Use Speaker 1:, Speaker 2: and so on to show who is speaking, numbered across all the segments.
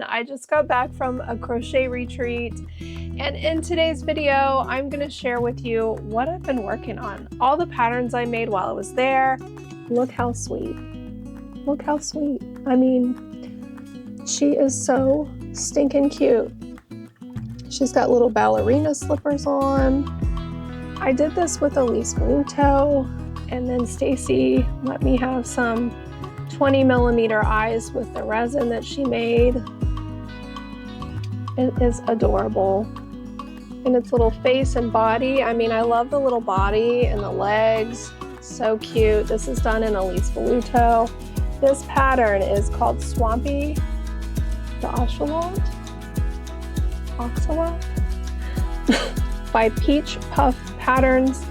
Speaker 1: I just got back from a crochet retreat, and in today's video I'm going to share with you what I've been working on, all the patterns I made while I was there. Look how sweet. Look how sweet. I mean, she is so stinking cute. She's got little ballerina slippers on. I did this with Elise Blue Toe, and then Stacy let me have some 20mm eyes with the resin that she made. It is adorable. And its little face and body. I mean, I love the little body and the legs. So cute. This is done in Elise Blue Toe. This pattern is called Swampy the Axolotl by Peach Puff Patterns.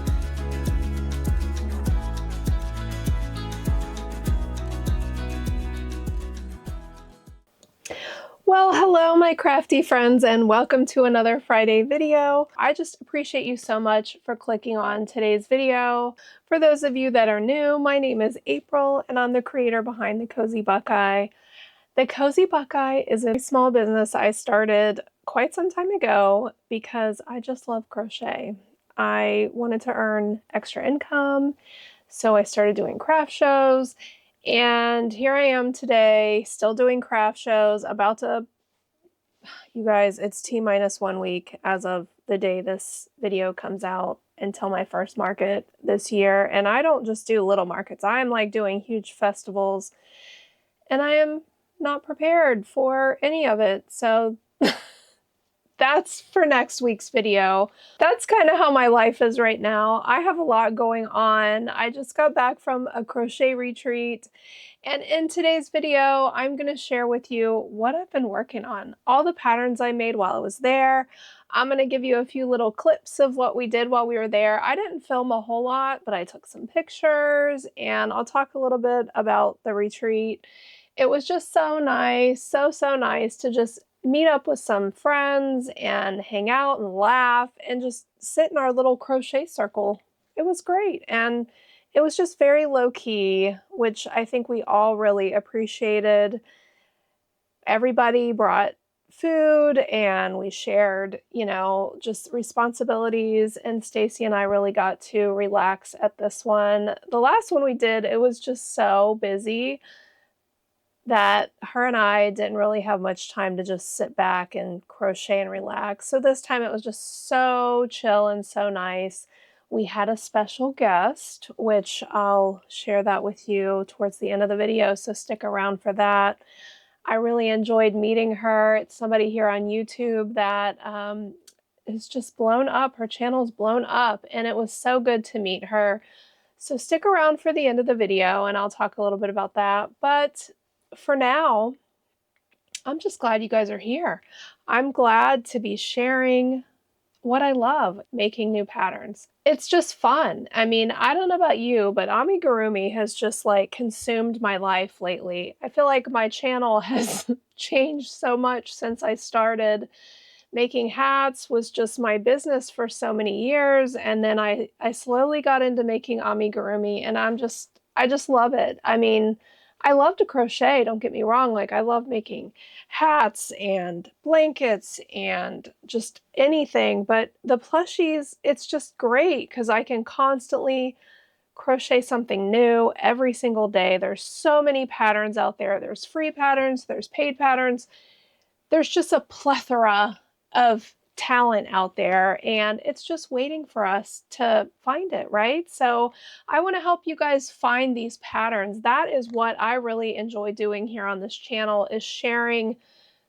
Speaker 1: Well, hello my crafty friends, and welcome to another Friday video. I just appreciate you so much for clicking on today's video. For those of you that are new, my name is April and I'm the creator behind the Cozy Buckeye. The Cozy Buckeye is a small business I started quite some time ago because I just love crochet. I wanted to earn extra income, so I started doing craft shows. And here I am today, still doing craft shows, about to, you guys, it's T-minus 1 week as of the day this video comes out until my first market this year. And I don't just do little markets, I'm like doing huge festivals, and I am not prepared for any of it. So that's for next week's video. That's kind of how my life is right now. I have a lot going on. I just got back from a crochet retreat, and in today's video, I'm going to share with you what I've been working on, all the patterns I made while I was there. I'm going to give you a few little clips of what we did while we were there. I didn't film a whole lot, but I took some pictures, and I'll talk a little bit about the retreat. It was just so nice, so nice to just meet up with some friends and hang out and laugh and just sit in our little crochet circle. It was great, and it was just very low-key, which I think we all really appreciated. Everybody brought food and we shared, you know, just responsibilities, and Stacy and I really got to relax at this one. The last one we did, it was just so busy that her and I didn't really have much time to just sit back and crochet and relax. So this time it was just so chill and so nice. We had a special guest, which I'll share that with you towards the end of the video, so stick around for that. I really enjoyed meeting her. It's somebody here on YouTube that is just blown up. Her channel's blown up, and it was so good to meet her. So stick around for the end of the video and I'll talk a little bit about that. But for now, I'm just glad you guys are here. I'm glad to be sharing what I love, making new patterns. It's just fun. I mean, I don't know about you, but Amigurumi has just like consumed my life lately. I feel like my channel has changed so much since I started. Making hats was just my business for so many years, and then I slowly got into making amigurumi, and I just love it. I mean, I love to crochet, don't get me wrong, like I love making hats and blankets and just anything, but the plushies, it's just great because I can constantly crochet something new every single day. There's so many patterns out there. There's free patterns, there's paid patterns. There's just a plethora of talent out there, and it's just waiting for us to find it, right? So I want to help you guys find these patterns. That is what I really enjoy doing here on this channel, is sharing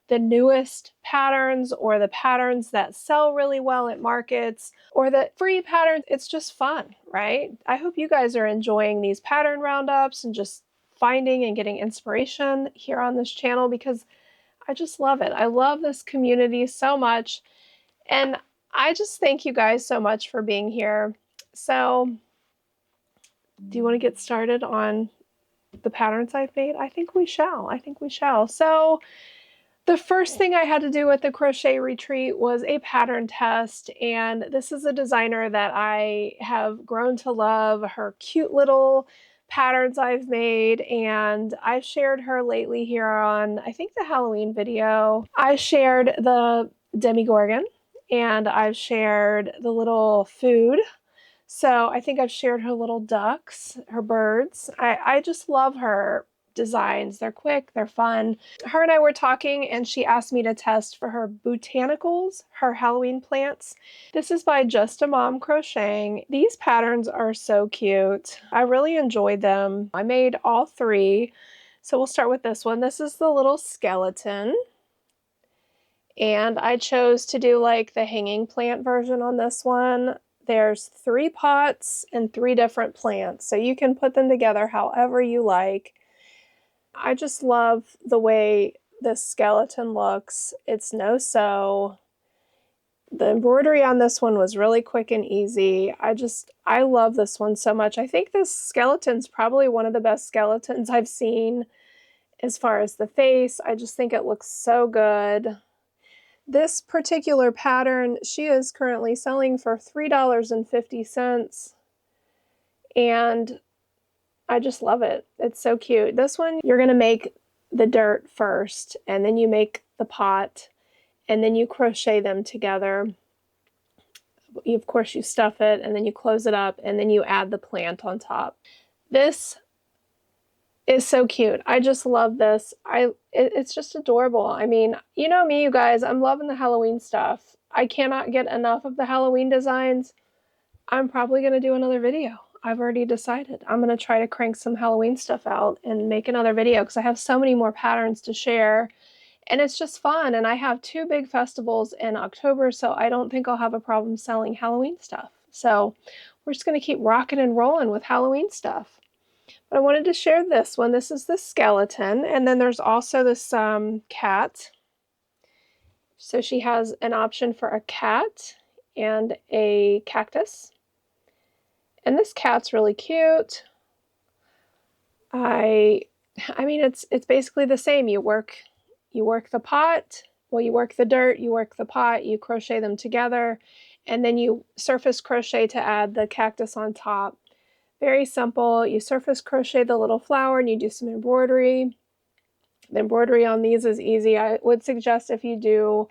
Speaker 1: the newest patterns or the patterns that sell really well at markets or the free patterns. It's just fun, right? I hope you guys are enjoying these pattern roundups and just finding and getting inspiration here on this channel, because I just love it. I love this community so much. And I just thank you guys so much for being here. So, do you want to get started on the patterns I've made? I think we shall. So, the first thing I had to do at the crochet retreat was a pattern test. And this is a designer that I have grown to love. Her cute little patterns I've made, and I've shared her lately here on, I think, the Halloween video. I shared the Demigorgon, and I've shared the little food. So I think I've shared her little ducks, her birds. I just love her designs. They're quick, they're fun. Her and I were talking, and she asked me to test for her botanicals, her Halloween plants. This is by Just a Mom Crocheting. These patterns are so cute. I really enjoyed them. I made all three. So we'll start with this one. This is the little skeleton. And I chose to do like the hanging plant version on this one. There's 3 pots and 3 different plants, so you can put them together however you like. I just love the way this skeleton looks. It's no sew. The embroidery on this one was really quick and easy. I love this one so much. I think this skeleton's probably one of the best skeletons I've seen as far as the face. I just think it looks so good. This particular pattern, she is currently selling for $3.50, and I just love it. It's so cute. This one, you're going to make the dirt first, and then you make the pot, and then you crochet them together. Of course, you stuff it, and then you close it up, and then you add the plant on top. This is so cute. I just love this. It's just adorable. I mean, you know me, you guys, I'm loving the Halloween stuff. I cannot get enough of the Halloween designs. I'm probably going to do another video. I've already decided. I'm going to try to crank some Halloween stuff out and make another video because I have so many more patterns to share. And it's just fun. And I have 2 big festivals in October, so I don't think I'll have a problem selling Halloween stuff. So we're just going to keep rocking and rolling with Halloween stuff. But I wanted to share this one. This is the skeleton, and then there's also this cat. So she has an option for a cat and a cactus. And this cat's really cute. I mean, it's basically the same. You work the pot, well, you work the dirt, you work the pot, you crochet them together, and then you surface crochet to add the cactus on top. Very simple. You surface crochet the little flower and you do some embroidery. The embroidery on these is easy. I would suggest if you do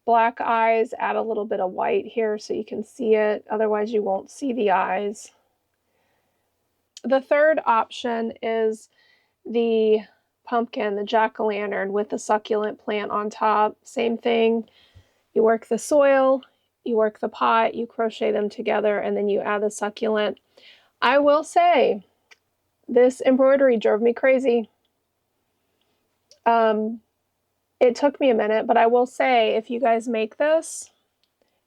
Speaker 1: black eyes, add a little bit of white here so you can see it. Otherwise, you won't see the eyes. The third option is the pumpkin, the jack-o'-lantern with the succulent plant on top. Same thing. You work the soil, you work the pot, you crochet them together, and then you add the succulent. I will say, this embroidery drove me crazy. It took me a minute, but I will say, if you guys make this,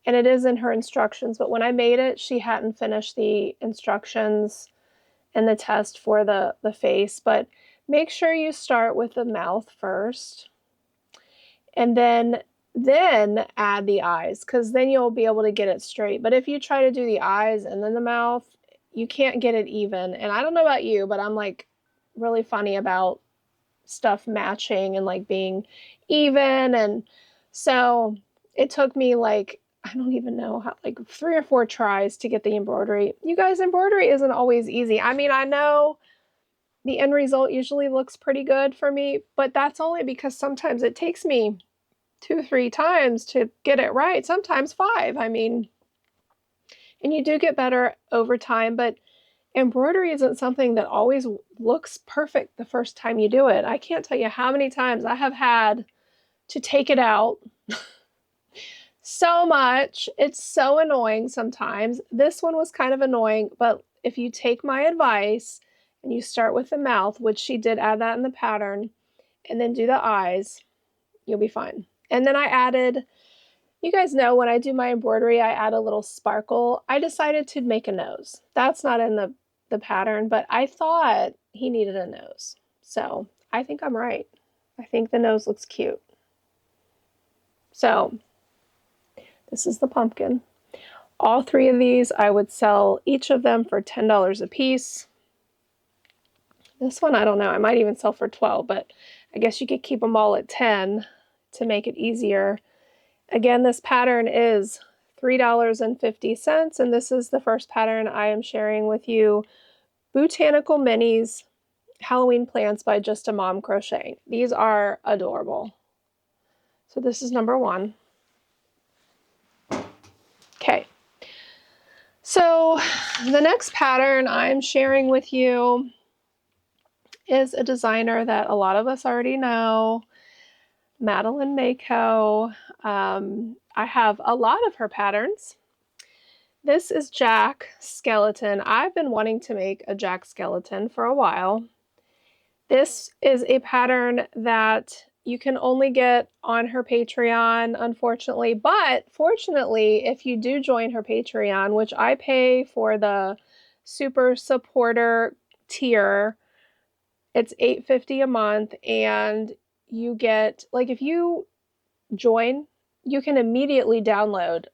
Speaker 1: and it is in her instructions, but when I made it, she hadn't finished the instructions and the test for the face, but make sure you start with the mouth first, and then add the eyes, because then you'll be able to get it straight. But if you try to do the eyes and then the mouth, you can't get it even. And I don't know about you, but I'm like really funny about stuff matching and like being even. And so it took me like, I don't even know how, like 3 or 4 tries to get the embroidery. You guys, embroidery isn't always easy. I mean, I know the end result usually looks pretty good for me, but that's only because sometimes it takes me 2 or 3 times to get it right, sometimes 5. I mean, and you do get better over time, but embroidery isn't something that always looks perfect the first time you do it. I can't tell you how many times I have had to take it out so much. It's so annoying sometimes. This one was kind of annoying, but if you take my advice and you start with the mouth, which she did add that in the pattern, and then do the eyes, you'll be fine. And then I added, you guys know when I do my embroidery, I add a little sparkle. I decided to make a nose. That's not in the pattern, but I thought he needed a nose. So I think I'm right. I think the nose looks cute. So this is the pumpkin. All 3 of these, I would sell each of them for $10 a piece. This one, I don't know. I might even sell for $12, but I guess you could keep them all at $10 to make it easier. Again, this pattern is $3.50, and this is the first pattern I am sharing with you Botanical Minis Halloween Plants by Just a Mom Crochet. These are adorable. So this is number 1. Okay. So the next pattern I'm sharing with you is a designer that a lot of us already know, Madeline Mako. I have a lot of her patterns. This is Jack Skellington. I've been wanting to make a Jack Skellington for a while. This is a pattern that you can only get on her Patreon, unfortunately. But fortunately, if you do join her Patreon, which I pay for the super supporter tier, it's $8.50 a month, and you get, like, if you join, you can immediately download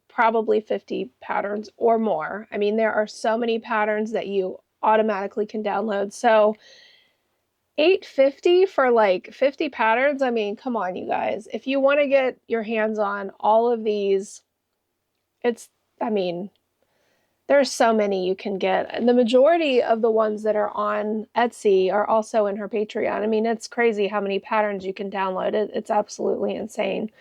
Speaker 1: probably 50 patterns or more. I mean, there are so many patterns that you automatically can download. So $8.50 for like 50 patterns. I mean, come on, you guys. If you want to get your hands on all of these, I mean, there's so many you can get. And the majority of the ones that are on Etsy are also in her Patreon. I mean, it's crazy how many patterns you can download. It's absolutely insane.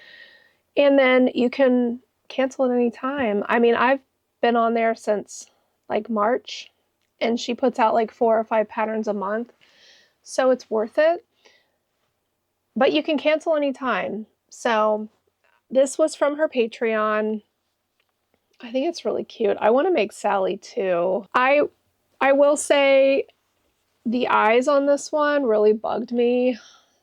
Speaker 1: And then you can cancel at any time. I mean, I've been on there since like March, and she puts out like 4 or 5 patterns a month. So it's worth it. But you can cancel anytime. So this was from her Patreon. I think it's really cute. I want to make Sally too. I will say the eyes on this one really bugged me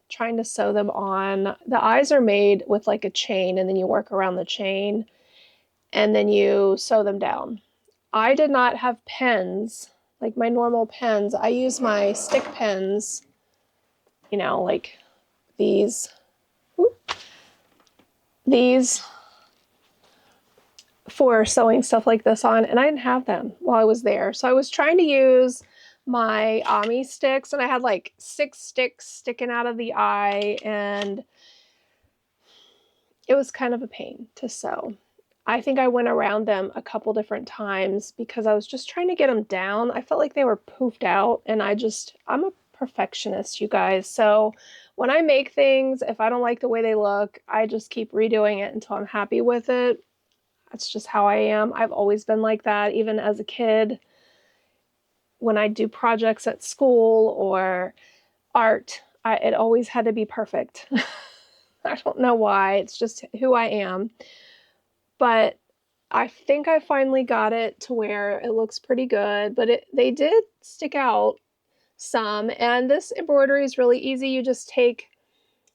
Speaker 1: trying to sew them on. The eyes are made with like a chain, and then you work around the chain and then you sew them down. I did not have pens, like my normal pens. I use my stick pens, you know, like these for sewing stuff like this on, and I didn't have them while I was there. So I was trying to use my Ami sticks, and I had like 6 sticks sticking out of the eye, and it was kind of a pain to sew. I think I went around them a couple different times because I was just trying to get them down. I felt like they were poofed out, and I'm a perfectionist, you guys. So when I make things, if I don't like the way they look, I just keep redoing it until I'm happy with it. That's just how I am. I've always been like that, even as a kid. When I do projects at school or art, it always had to be perfect. I don't know why. It's just who I am. But I think I finally got it to where it looks pretty good, but they did stick out some. And this embroidery is really easy. You just take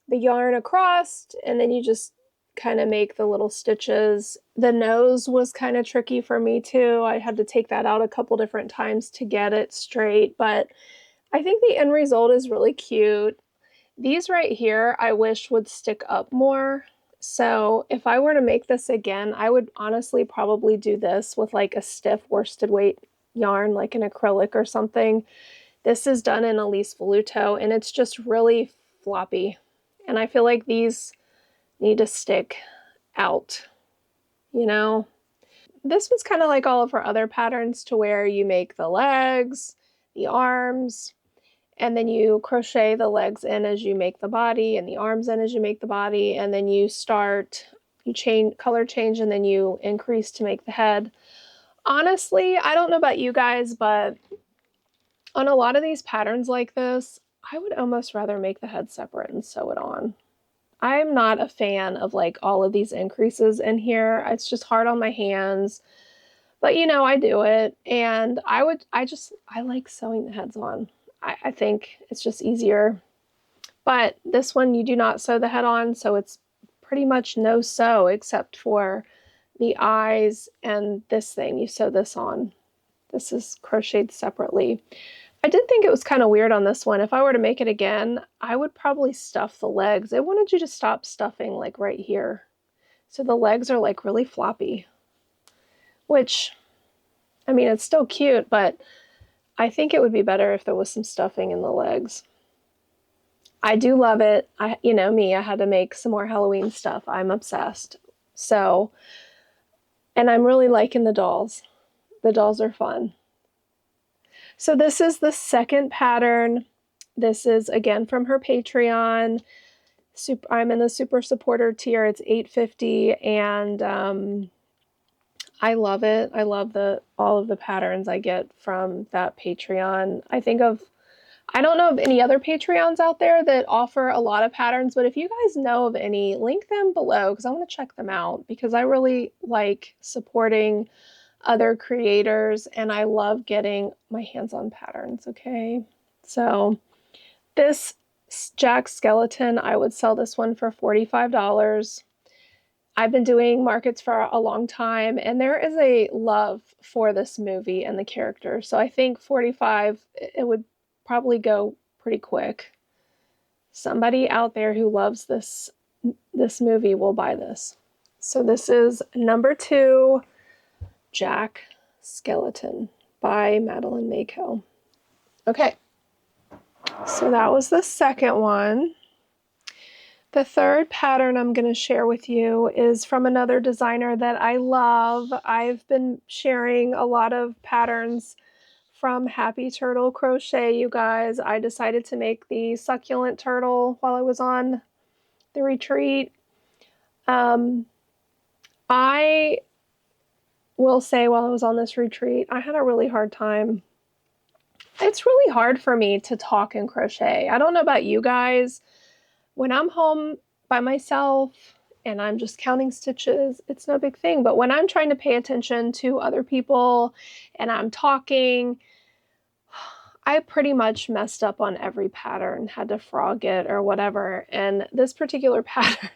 Speaker 1: the yarn across, and then you just kind of make the little stitches. The nose was kind of tricky for me too. I had to take that out a couple different times to get it straight, but I think the end result is really cute. These right here, I wish would stick up more. So if I were to make this again, I would honestly probably do this with like a stiff worsted weight yarn, like an acrylic or something. This is done in Elise Voluto, and it's just really floppy. And I feel like these need to stick out, you know? This was kind of like all of her other patterns, to where you make the legs, the arms, and then you crochet the legs in as you make the body, and the arms in as you make the body, and then you color change, and then you increase to make the head. Honestly, I don't know about you guys, but on a lot of these patterns like this, I would almost rather make the head separate and sew it on. I'm not a fan of like all of these increases in here. It's just hard on my hands. But you know, I do it, and I like sewing the heads on. I think it's just easier. But this one you do not sew the head on, so it's pretty much no sew except for the eyes and this thing. You sew this on. This is crocheted separately. I did think it was kind of weird on this one. If I were to make it again, I would probably stuff the legs. I wanted you to stop stuffing like right here. So the legs are like really floppy, which, I mean, it's still cute, but I think it would be better if there was some stuffing in the legs. I do love it. You know me, I had to make some more Halloween stuff. I'm obsessed. So, and I'm really liking the dolls. The dolls are fun. So this is the second pattern. This is again from her Patreon. I'm in the super supporter tier. It's $8.50, and I love it. I love all of the patterns I get from that Patreon. I don't know of any other Patreons out there that offer a lot of patterns, but if you guys know of any, link them below because I want to check them out because I really like supporting other creators and I love getting my hands on patterns, okay? So this Jack Skellington, I would sell this one for $45. I've been doing markets for a long time and there is a love for this movie and the character. So I think 45, it would probably go pretty quick. Somebody out there who loves this movie will buy this. So this is number 2, Jack Skellington by Madeline Mako. Okay, so that was the second one. The third pattern I'm going to share with you is from another designer that I love. I've been sharing a lot of patterns from Happy Turtle Crochet, you guys. I decided to make the succulent turtle while I was on the retreat. I will say while I was on this retreat, I had a really hard time. It's really hard for me to talk and crochet. I don't know about you guys. When I'm home by myself and I'm just counting stitches, it's no big thing. But when I'm trying to pay attention to other people and I'm talking, I pretty much messed up on every pattern, had to frog it or whatever. And this particular pattern,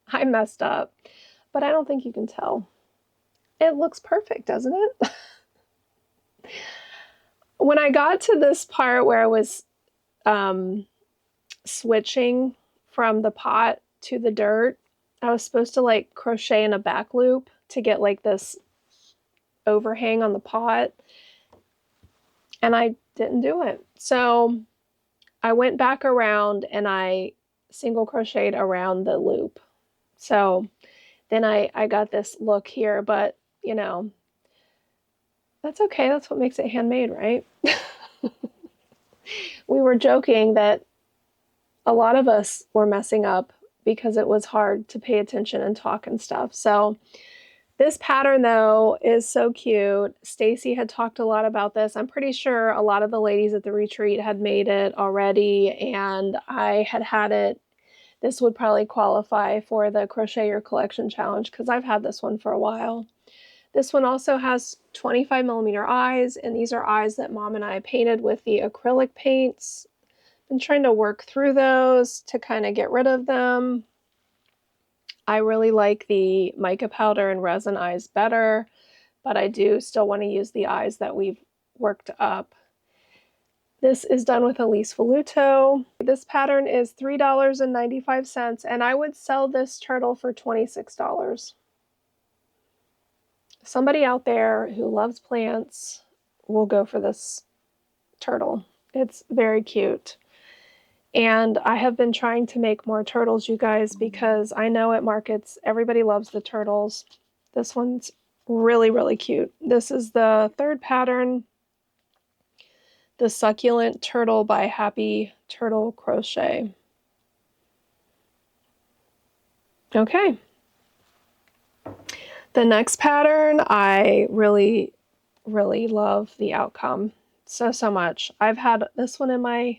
Speaker 1: I messed up, but I don't think you can tell. It looks perfect, doesn't it? When I got to this part where I was switching from the pot to the dirt, I was supposed to like crochet in a back loop to get like this overhang on the pot, and I didn't do it. So I went back around and I single crocheted around the loop. So then I got this look here, but you know, that's okay. That's what makes it handmade, right? We were joking that a lot of us were messing up because it was hard to pay attention and talk and stuff. So this pattern though is so cute. Stacy had talked a lot about this. I'm pretty sure a lot of the ladies at the retreat had made it already, and I had it. This would probably qualify for the Crochet Your Collection Challenge because I've had this one for a while. This one also has 25mm eyes, and these are eyes that Mom and I painted with the acrylic paints. Been trying to work through those to kind of get rid of them. I really like the mica powder and resin eyes better, but I do still want to use the eyes that we've worked up. This is done with Elise Voluto. This pattern is $3.95, and I would sell this turtle for $26. Somebody out there who loves plants will go for this turtle. It's very cute. And I have been trying to make more turtles, you guys, because I know at markets, everybody loves the turtles. This one's really, really cute. This is the third pattern, the Succulent Turtle by Happy Turtle Crochet. Okay. The next pattern, I really, really love the outcome so much. I've had this one in my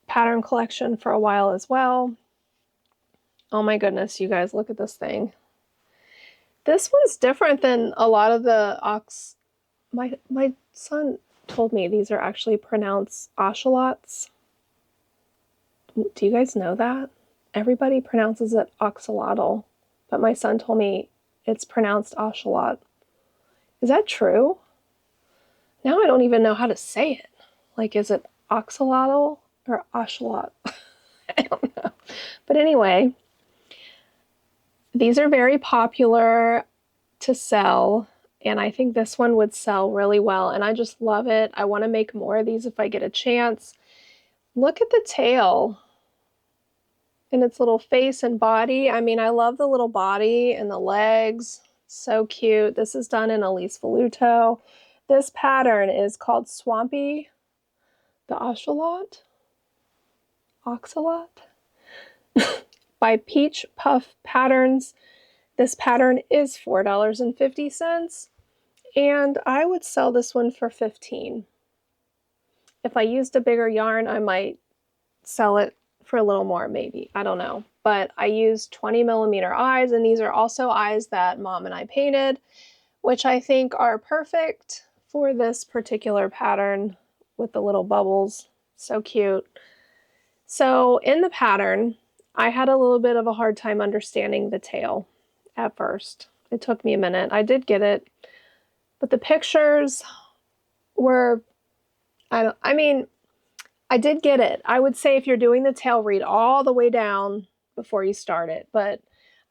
Speaker 1: pattern collection for a while as well. Oh my goodness, you guys, look at this thing. This one's different than a lot of the my son told me these are actually pronounced ocelots. Do you guys know that? Everybody pronounces it oxalotl, but my son told me it's pronounced ocelot. Is that true? Now I don't even know how to say it. Like, is it oxalotl or ocelot? I don't know. But anyway, these are very popular to sell, and I think this one would sell really well, and I just love it. I want to make more of these if I get a chance. Look at the tail and its little face and body. I mean, I love the little body and the legs. So cute. This is done in Elise Voluto. This pattern is called Swampy the Axolotl by Peach Puff Patterns. This pattern is $4.50, and I would sell this one for $15. If I used a bigger yarn, I might sell it for a little more, maybe. I don't know. But I used 20mm eyes, and these are also eyes that Mom and I painted, which I think are perfect for this particular pattern with the little bubbles. So cute. So in the pattern, I had a little bit of a hard time understanding the tail at first. It took me a minute. I did get it, but the pictures were, I mean, I did get it. I would say if you're doing the tail, read all the way down before you start it, but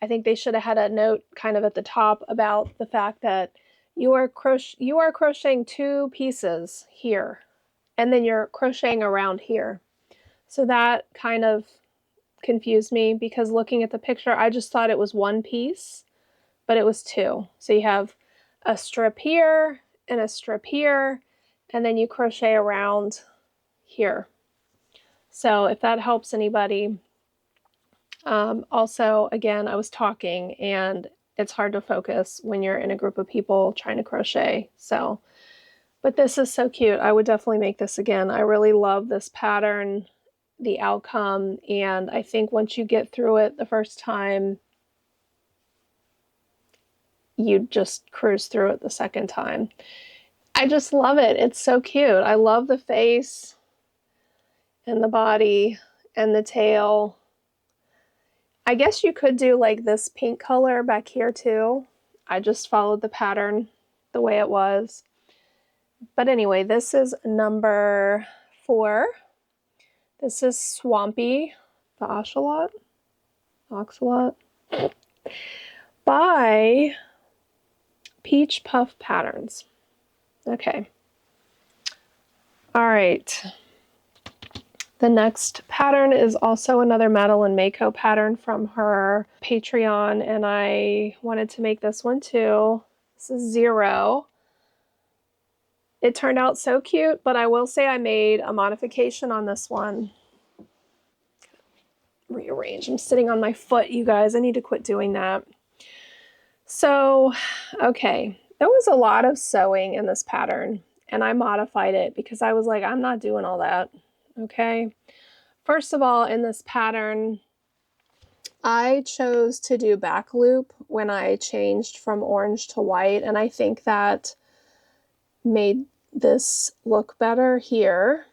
Speaker 1: I think they should have had a note kind of at the top about the fact that you are crocheting 2 pieces here, and then you're crocheting around here. So that kind of confused me, because looking at the picture, I just thought it was 1 piece, but it was 2. So you have a strip here and a strip here, and then you crochet around here. So if that helps anybody. Also, again, I was talking and it's hard to focus when you're in a group of people trying to crochet. So, but this is so cute. I would definitely make this again. I really love this pattern, the outcome, and I think once you get through it the first time, you just cruise through it the second time. I just love it. It's so cute. I love the face and the body and the tail. I guess you could do like this pink color back here too. I just followed the pattern the way it was. But anyway, this is number 4. This is Swampy the Axolotl by Peach Puff Patterns. Okay. All right. The next pattern is also another Madeline Mako pattern from her Patreon, and I wanted to make this one too. This is 0. It turned out so cute, but I will say I made a modification on this one. Rearrange. I'm sitting on my foot, you guys. I need to quit doing that. So, okay. There was a lot of sewing in this pattern, and I modified it because I was like, I'm not doing all that. Okay. First of all, in this pattern, I chose to do back loop when I changed from orange to white, and I think that made this look better here.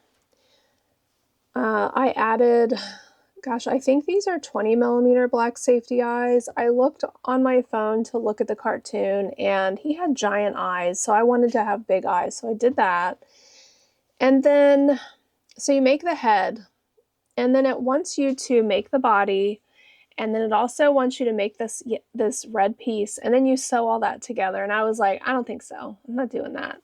Speaker 1: I added, gosh, I think these are 20mm black safety eyes. I looked on my phone to look at the cartoon, and he had giant eyes, so I wanted to have big eyes, so I did that. And then, so you make the head, and then it wants you to make the body, and then it also wants you to make this red piece, and then you sew all that together. And I was like, I don't think so. I'm not doing that.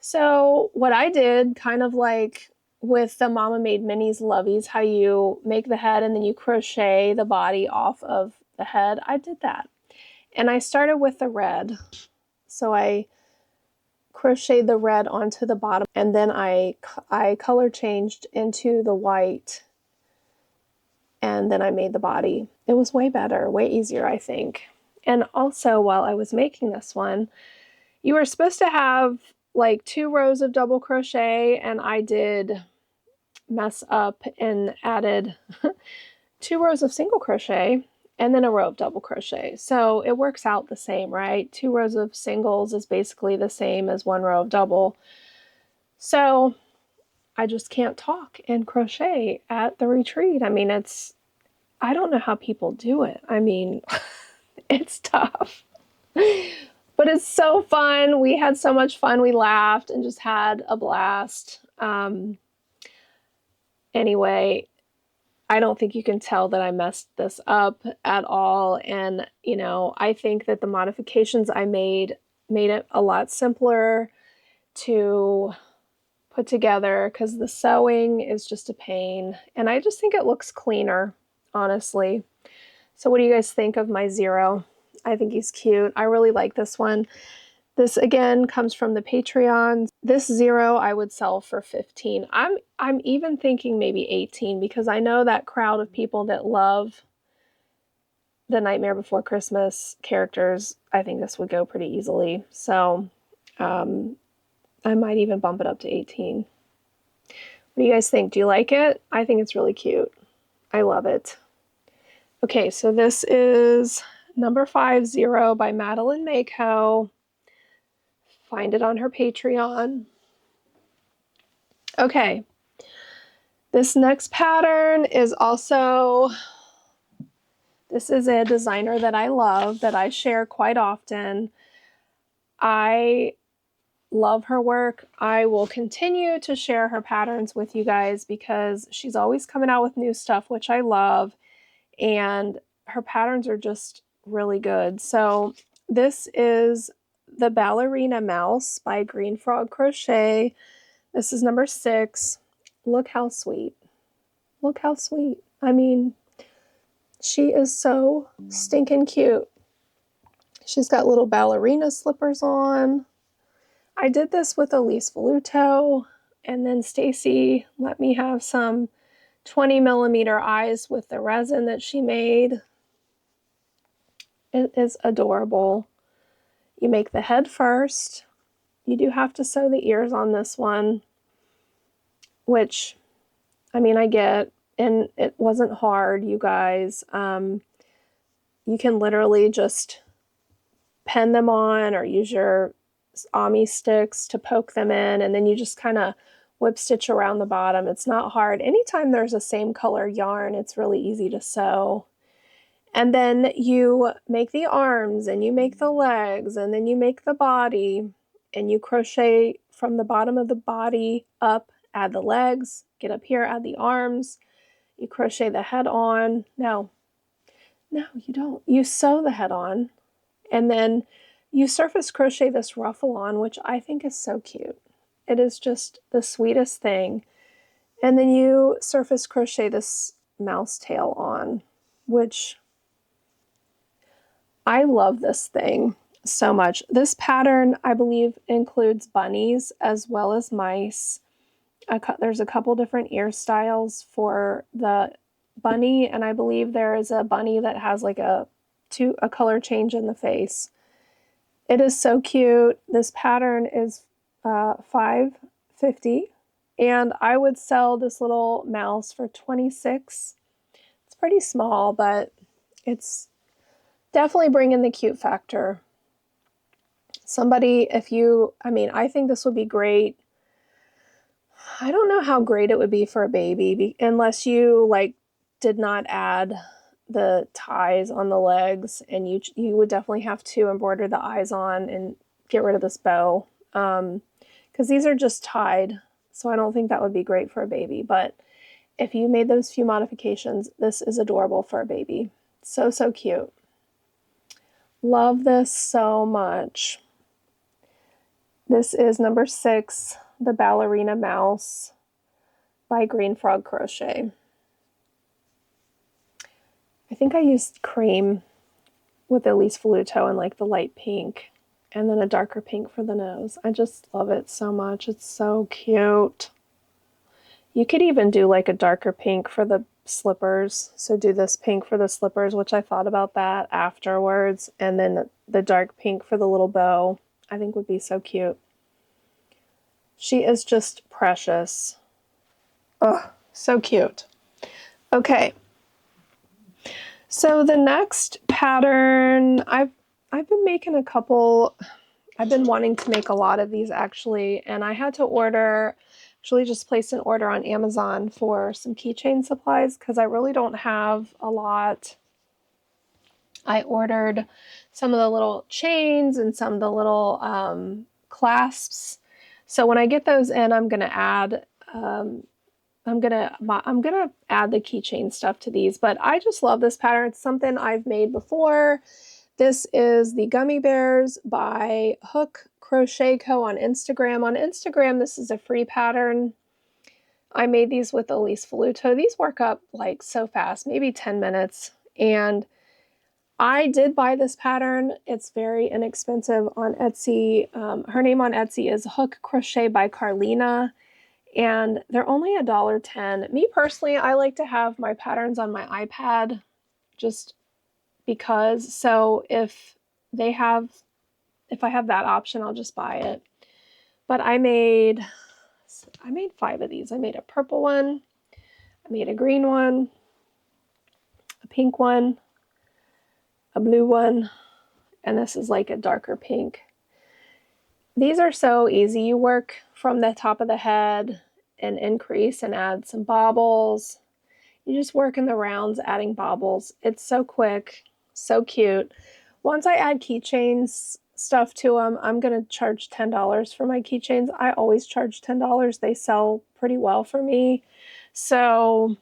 Speaker 1: So what I did, kind of like with the Mama Made Minis Lovies, how you make the head and then you crochet the body off of the head, I did that. And I started with the red. So I crocheted the red onto the bottom, and then I color changed into the white, and then I made the body. It was way better, way easier, I think. And also, while I was making this one, you were supposed to have like 2 rows of double crochet, and I did mess up and added 2 rows of single crochet and then a row of double crochet. So it works out the same, right? 2 rows of singles is basically the same as 1 row of double. So I just can't talk and crochet at the retreat. I mean, I don't know how people do it. I mean, it's tough, but it's so fun. We had so much fun. We laughed and just had a blast. Anyway, I don't think you can tell that I messed this up at all. And, you know, I think that the modifications I made it a lot simpler to put together, because the sewing is just a pain. And I just think it looks cleaner, honestly. So what do you guys think of my 0? I think he's cute. I really like this one. This again comes from the Patreon. This 0 I would sell for 15. I'm even thinking maybe 18 because I know that crowd of people that love the Nightmare Before Christmas characters. I think this would go pretty easily. So I might even bump it up to 18. What do you guys think? Do you like it? I think it's really cute. I love it. Okay, so this is number 50 by Madeline Mako. Find it on her Patreon. Okay, this next pattern is also, this is a designer that I love, that I share quite often. I love her work. I will continue to share her patterns with you guys because she's always coming out with new stuff, which I love, and her patterns are just really good. So this is the Ballerina Mouse by Green Frog Crochet. This is number 6. Look how sweet. Look how sweet. I mean, she is so stinking cute. She's got little ballerina slippers on. I did this with Elise Voluto, and then Stacy let me have some 20mm eyes with the resin that she made. It is adorable. You make the head first. You do have to sew the ears on this one, which, I mean, I get, and it wasn't hard, you guys. You can literally just pen them on or use your Ami sticks to poke them in, and then you just kind of whip stitch around the bottom. It's not hard. Anytime there's a same color yarn, it's really easy to sew. And then you make the arms, and you make the legs, and then you make the body, and you crochet from the bottom of the body up, add the legs, get up here, add the arms, you crochet the head on. No, you don't. You sew the head on, and then you surface crochet this ruffle on, which I think is so cute. It is just the sweetest thing. And then you surface crochet this mouse tail on, which I love this thing so much. This pattern, I believe, includes bunnies as well as mice. There's a couple different ear styles for the bunny, and I believe there is a bunny that has like a color change in the face. It is so cute. This pattern is $5.50, and I would sell this little mouse for $26. It's pretty small, but it's definitely bringing the cute factor. Somebody, I think this would be great. I don't know how great it would be for a baby, unless you did not add the ties on the legs, and you would definitely have to embroider the eyes on and get rid of this bow, because these are just tied, so I don't think that would be great for a baby. But if you made those few modifications, this is adorable for a baby. So cute. Love this so much. This is number 6, the Ballerina Mouse by Green Frog Crochet. I think I used cream with Elise Voluto and the light pink, and then a darker pink for the nose. I just love it so much. It's so cute. You could even do a darker pink for the slippers. So do this pink for the slippers, which I thought about that afterwards, and then the dark pink for the little bow, I think would be so cute. She is just precious. Oh, so cute. Okay. So the next pattern, I've been making a couple. I've been wanting to make a lot of these actually, and I had to just place an order on Amazon for some keychain supplies because I really don't have a lot. I ordered some of the little chains and some of the little clasps. So when I get those in, I'm gonna add I'm gonna add the keychain stuff to these, but I just love this pattern. It's something I've made before. This is the Gummy Bears by Hook Crochet Co. on Instagram. On Instagram, this is a free pattern. I made these with Elise Voluto. These work up so fast, maybe 10 minutes. And I did buy this pattern. It's very inexpensive on Etsy. Her name on Etsy is Hook Crochet by Carlina, and they're only $1.10. Me personally, I like to have my patterns on my iPad just because. So if I have that option, I'll just buy it. But I made 5 of these. I made a purple one, I made a green one, a pink one, a blue one, and this is like a darker pink. These are so easy. You work from the top of the head and increase and add some baubles. You just work in the rounds adding baubles. It's so quick, so cute. Once I add keychains stuff to them, I'm going to charge $10 for my keychains. I always charge $10. They sell pretty well for me. So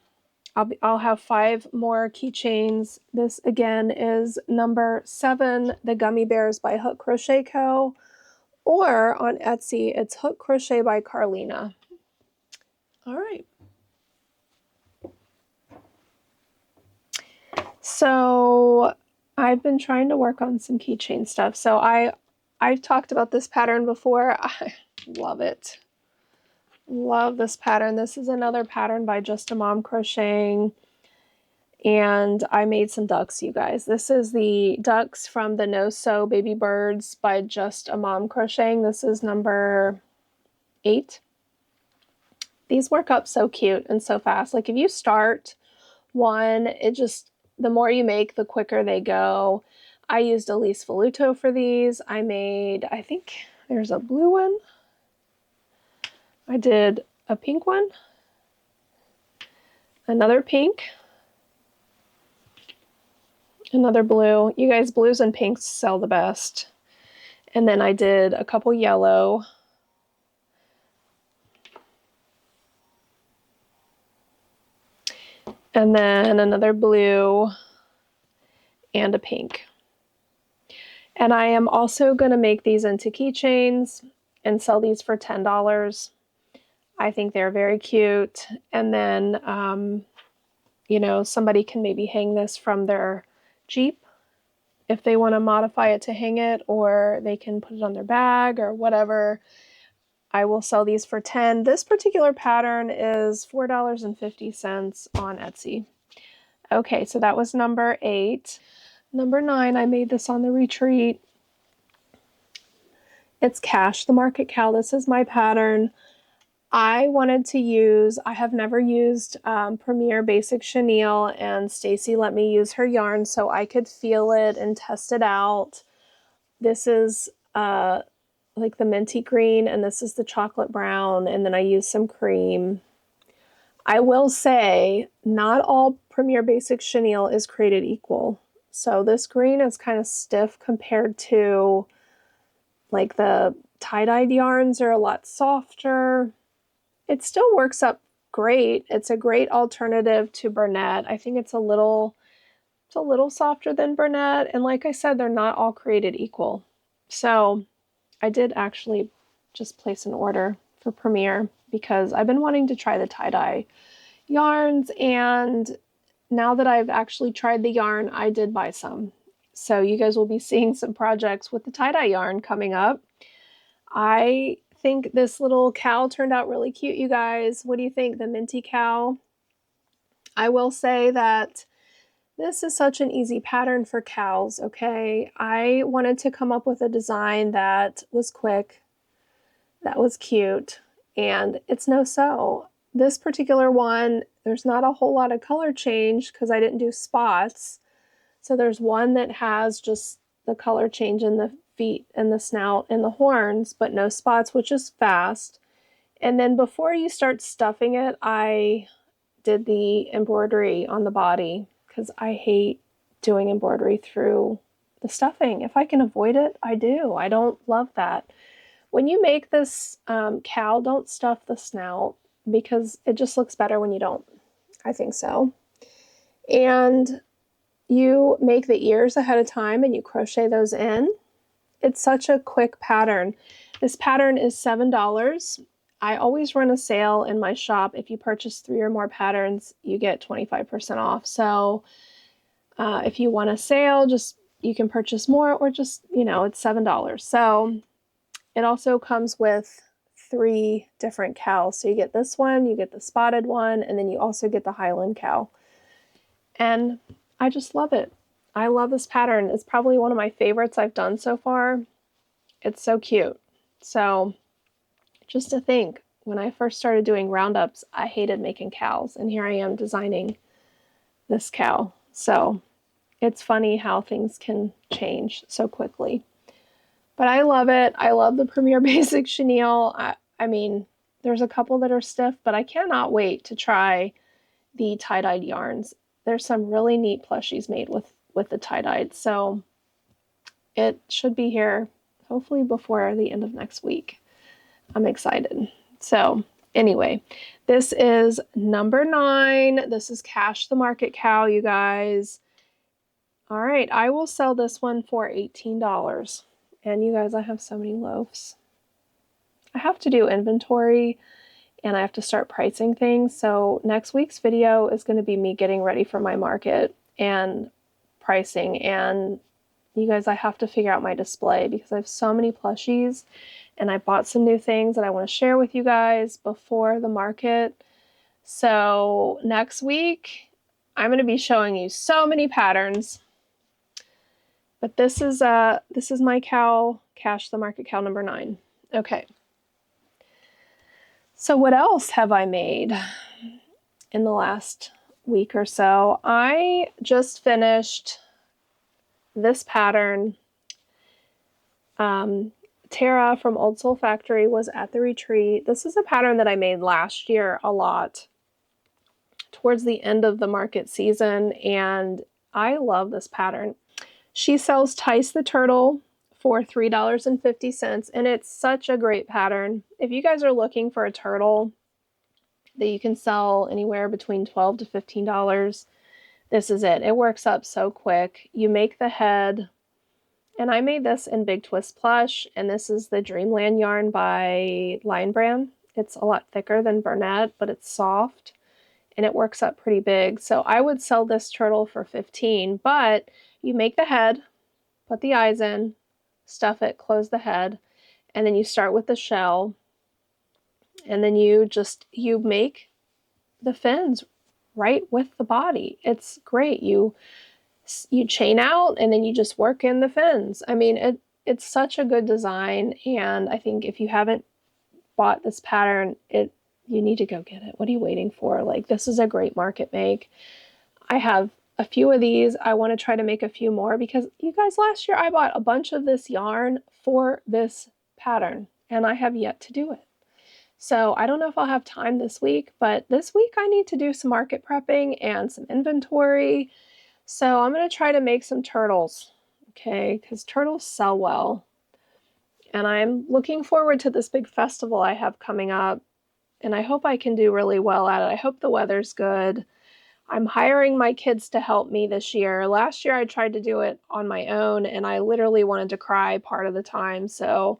Speaker 1: I'll have 5 more keychains. This again is number 7, the Gummy Bears by Hook Crochet Co. Or on Etsy, it's Hook Crochet by Carlina. All right. So I've been trying to work on some keychain stuff. So I've talked about this pattern before. I love it. Love this pattern. This is another pattern by Just a Mom Crocheting. And I made some ducks, you guys. This is the ducks from the No Sew Baby Birds by Just a Mom Crocheting. This is number 8. These work up so cute and so fast. Like if you start one, the more you make, the quicker they go. I used Elise Voluto for these. I think there's a blue one. I did a pink one, another pink, another blue. You guys, blues and pinks sell the best. And then I did a couple yellow. And then another blue and a pink. And I am also going to make these into keychains and sell these for $10. I think they're very cute. And then, you know, somebody can maybe hang this from their Jeep if they want to modify it to hang it, or they can put it on their bag or whatever. I will sell these for $10. This particular pattern is $4.50 on Etsy. Okay, so that was number 8. Number 9, I made this on the retreat. It's Cash the Market Cow. This is my pattern. I have never used Premier Basic Chenille, and Stacy let me use her yarn so I could feel it and test it out. This is like the minty green, and this is the chocolate brown, and then I used some cream. I will say not all Premier Basic Chenille is created equal. So this green is kind of stiff compared to like the tie-dyed yarns are a lot softer. It still works up great. It's a great alternative to Burnett. I think it's a little softer than Burnett. And like I said, they're not all created equal. So I did actually just place an order for Premier because I've been wanting to try the tie-dye yarns, and now that I've actually tried the yarn, I did buy some. So you guys will be seeing some projects with the tie-dye yarn coming up. I think this little cow turned out really cute, you guys. What do you think? The minty cow? I will say that this is such an easy pattern for cows, okay? I wanted to come up with a design that was quick, that was cute, and it's no sew. This particular one, there's not a whole lot of color change because I didn't do spots. So there's one that has just the color change in the feet and the snout and the horns, but no spots, which is fast. And then before you start stuffing it, I did the embroidery on the body because I hate doing embroidery through the stuffing. If I can avoid it, I do. I don't love that. When you make this cow, don't stuff the snout because it just looks better when you don't. I think so. And you make the ears ahead of time and you crochet those in. It's such a quick pattern. This pattern is $7. I always run a sale in my shop. If you purchase 3 or more patterns, you get 25% off. So If you want a sale, just you can purchase more, or just, you know, it's $7. So it also comes with 3 different cows. So you get this one, you get the spotted one, and then you also get the Highland cow. And I just love it. I love this pattern. It's probably one of my favorites I've done so far. It's so cute. So just to think, when I first started doing roundups, I hated making cows, and here I am designing this cow. So it's funny how things can change so quickly. But I love it. I love the Premier Basic Chenille. I mean, there's a couple that are stiff, but I cannot wait to try the tie-dyed yarns. There's some really neat plushies made with the tie-dyed, so it should be here hopefully before the end of next week. I'm excited. So anyway, this is number 9. This is Cash the Market Cow, you guys. All right, I will sell this one for $18. And you guys, I have so many loaves. I have to do inventory and I have to start pricing things. So next week's video is going to be me getting ready for my market and pricing. And you guys, I have to figure out my display because I have so many plushies and I bought some new things that I want to share with you guys before the market. So next week, I'm going to be showing you so many patterns. But this is my cow, Cash the Market Cow number 9. Okay. So what else have I made in the last week or so? I just finished this pattern. Tara from Old Soul Factory was at the retreat. This is a pattern that I made last year a lot towards the end of the market season, and I love this pattern. She sells Tice the Turtle for $3.50, and it's such a great pattern. If you guys are looking for a turtle that you can sell anywhere between $12 to $15, this is it. It works up so quick. You make the head, and I made this in Big Twist Plush, and this is the Dreamland yarn by Lion Brand. It's a lot thicker than Burnett, but it's soft, and it works up pretty big. So I would sell this turtle for $15, but you make the head, put the eyes in, stuff it, close the head, and then you start with the shell, and then you make the fins right with the body. It's great. You chain out, and then you just work in the fins. I mean, it's such a good design, and I think if you haven't bought this pattern, you need to go get it. What are you waiting for? Like, this is a great market make. I have a few of these. I want to try to make a few more because you guys, last year I bought a bunch of this yarn for this pattern and I have yet to do it. So I don't know if I'll have time this week, but this week I need to do some market prepping and some inventory. So I'm going to try to make some turtles, okay, because turtles sell well. And I'm looking forward to this big festival I have coming up, and I hope I can do really well at it. I hope the weather's good. I'm hiring my kids to help me this year. Last year I tried to do it on my own and I literally wanted to cry part of the time. So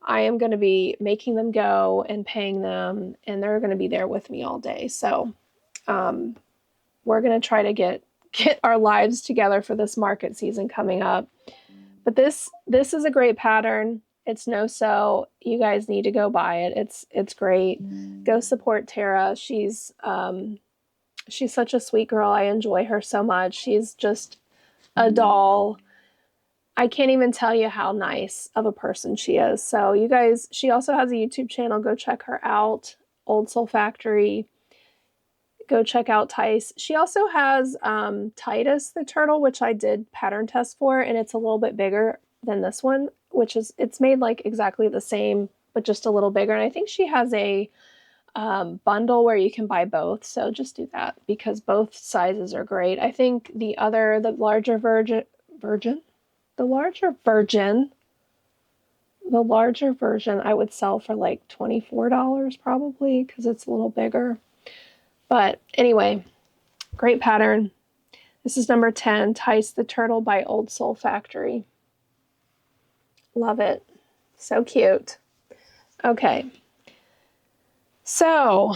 Speaker 1: I am going to be making them go and paying them, and they're going to be there with me all day. So we're going to try to get our lives together for this market season coming up. But this is a great pattern. It's no-sew. You guys need to go buy it. It's great. Go support Tara. She's such a sweet girl. I enjoy her so much. She's just a doll. I can't even tell you how nice of a person she is. So you guys, she also has a YouTube channel. Go check her out. Old Soul Factory. Go check out Tice. She also has Titus the turtle, which I did pattern test for, and it's a little bit bigger than this one, it's made like exactly the same, but just a little bigger. And I think she has a bundle where you can buy both, so just do that because both sizes are great. I think the larger version I would sell for like $24 probably because it's a little bigger. But anyway, great pattern. This is number 10, Tice the Turtle by Old Soul Factory. Love it. So cute. Okay. So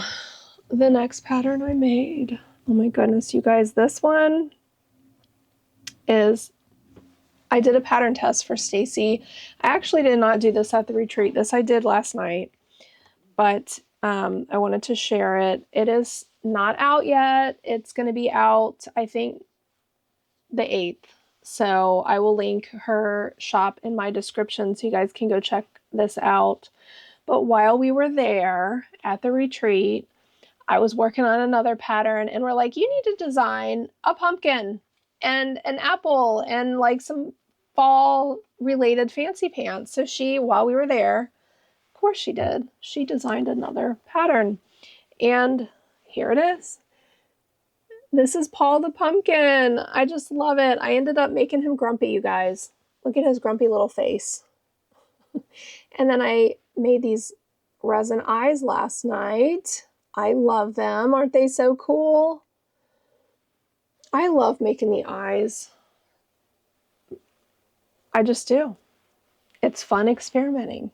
Speaker 1: the next pattern I made, oh my goodness, you guys, this one is I did a pattern test for Stacy. I actually did not do this at the retreat. This I did last night, but I wanted to share it. It is not out yet. It's going to be out, I think, the 8th. So I will link her shop in my description so you guys can go check this out. But while we were there at the retreat, I was working on another pattern and we're like, you need to design a pumpkin and an apple and like some fall related fancy pants. So she, while we were there, of course she did, she designed another pattern. And here it is. This is Paul the Pumpkin. I just love it. I ended up making him grumpy, you guys. Look at his grumpy little face. And then I made these resin eyes last night. I love them. Aren't they so cool? I love making the eyes. I just do. It's fun experimenting.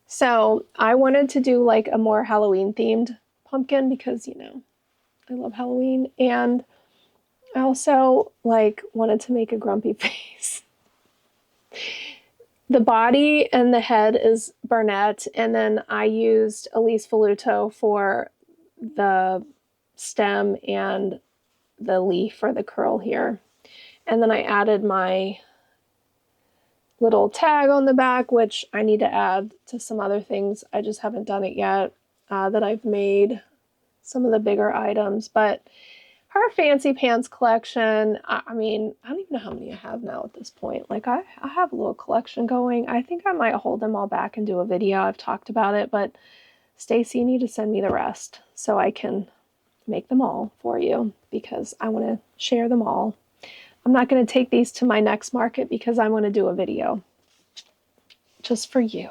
Speaker 1: So I wanted to do like a more Halloween themed pumpkin because, you know, I love Halloween. And I also like wanted to make a grumpy face. The body and the head is Burnett, and then I used Elise Voluto for the stem and the leaf for the curl here. And then I added my little tag on the back, which I need to add to some other things. I just haven't done it yet, that I've made some of the bigger items. But her fancy pants collection, I mean, I don't even know how many I have now at this point. Like I have a little collection going. I think I might hold them all back and do a video. I've talked about it, but Stacy, you need to send me the rest so I can make them all for you because I want to share them all. I'm not going to take these to my next market because I want to do a video just for you.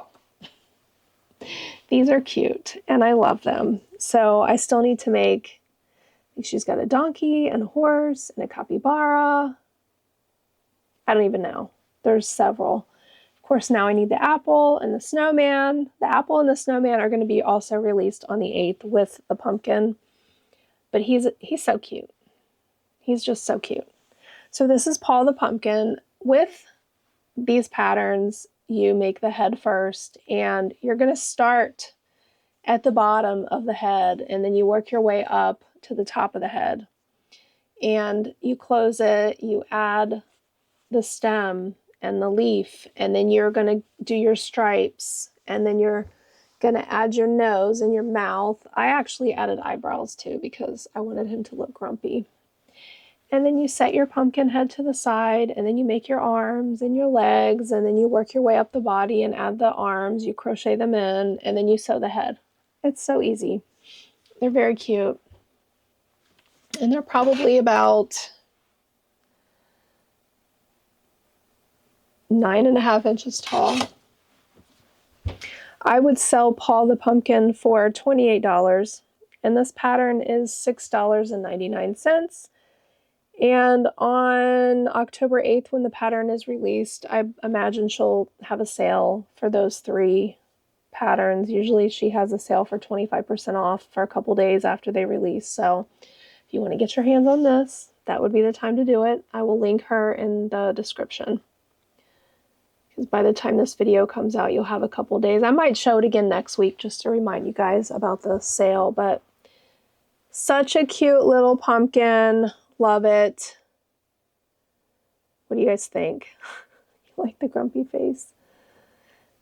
Speaker 1: These are cute and I love them. So I still need to make, I think she's got a donkey and a horse and a capybara. I don't even know. There's several. Of course, now I need the apple and the snowman. The apple and the snowman are going to be also released on the 8th with the pumpkin. But he's so cute. He's just so cute. So this is Paul the Pumpkin. With these patterns, you make the head first, and you're going to start at the bottom of the head, and then you work your way up to the top of the head. And you close it, you add the stem and the leaf, and then you're going to do your stripes, and then you're going to add your nose and your mouth. I actually added eyebrows too because I wanted him to look grumpy. And then you set your pumpkin head to the side, and then you make your arms and your legs, and then you work your way up the body and add the arms, you crochet them in, and then you sew the head. It's so easy. They're very cute. And they're probably about 9.5 inches tall. I would sell Paul the Pumpkin for $28, and this pattern is $6.99. And on October 8th, when the pattern is released, I imagine she'll have a sale for those 3 patterns. Usually she has a sale for 25% off for a couple days after they release. So if you want to get your hands on this, that would be the time to do it. I will link her in the description. Because by the time this video comes out, you'll have a couple days. I might show it again next week just to remind you guys about the sale. But such a cute little pumpkin. Love it. What do you guys think? You like the grumpy face?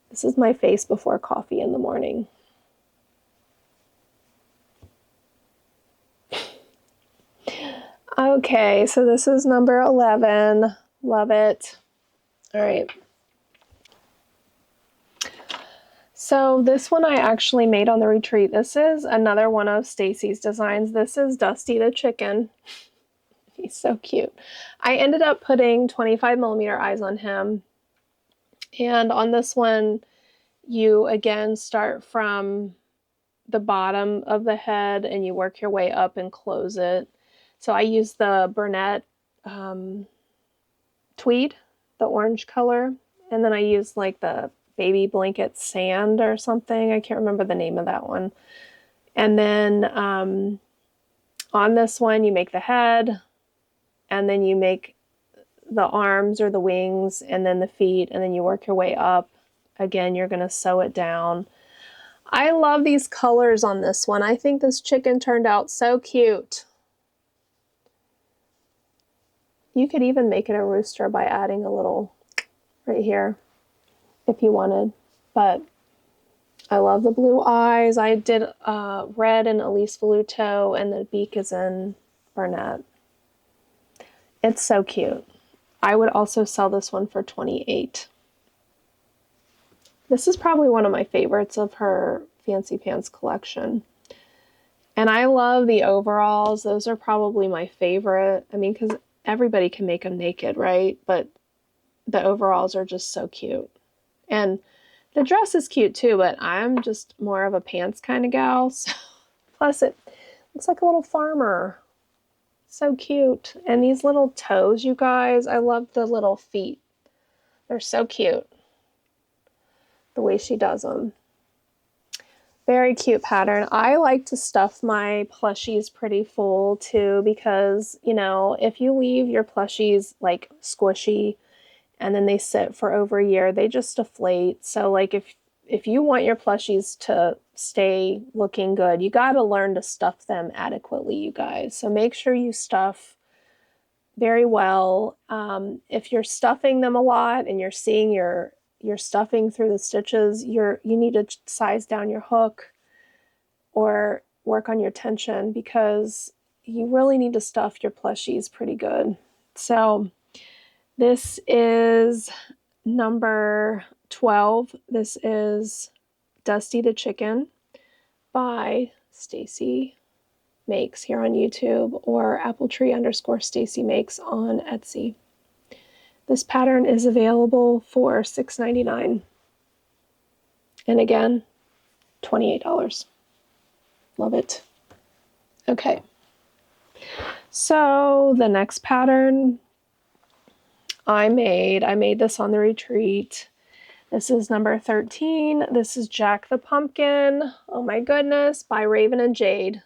Speaker 1: This is my face before coffee in the morning. Okay, so this is number 11. Love it. All right. So this one I actually made on the retreat. This is another one of Stacy's designs. This is Dusty the chicken. He's so cute. I ended up putting 25mm eyes on him. And on this one, you again start from the bottom of the head and you work your way up and close it. So I used the Burnett tweed, the orange color. And then I used like the baby blanket sand or something. I can't remember the name of that one. And then on this one, you make the head. And then you make the arms or the wings and then the feet, and then you work your way up. Again, you're going to sew it down. I love these colors on this one. I think this chicken turned out so cute. You could even make it a rooster by adding a little right here if you wanted, but I love the blue eyes. I did red in Elise Voluto, and the beak is in Burnett. It's so cute. I would also sell this one for $28. This is probably one of my favorites of her Fancy Pants collection. And I love the overalls. Those are probably my favorite. I mean, because everybody can make them naked, right? But the overalls are just so cute. And the dress is cute too, but I'm just more of a pants kind of gal. So, plus it looks like a little farmer. So cute. And these little toes, you guys, I love the little feet. They're so cute. The way she does them. Very cute pattern. I like to stuff my plushies pretty full too, because, you know, if you leave your plushies like squishy and then they sit for over a year, they just deflate. So like if you want your plushies to stay looking good, you got to learn to stuff them adequately, you guys. So make sure you stuff very well. If you're stuffing them a lot and you're seeing your stuffing through the stitches, you need to size down your hook or work on your tension, because you really need to stuff your plushies pretty good. So this is number 12. This is Dusty the Chicken by Stacy Makes here on YouTube, or Appletree_Stacy Makes on Etsy. This pattern is available for $6.99. And again, $28. Love it. Okay. So the next pattern I made this on the retreat. This is number 13. This is Jack the Pumpkin. Oh my goodness, by Raven and Jade.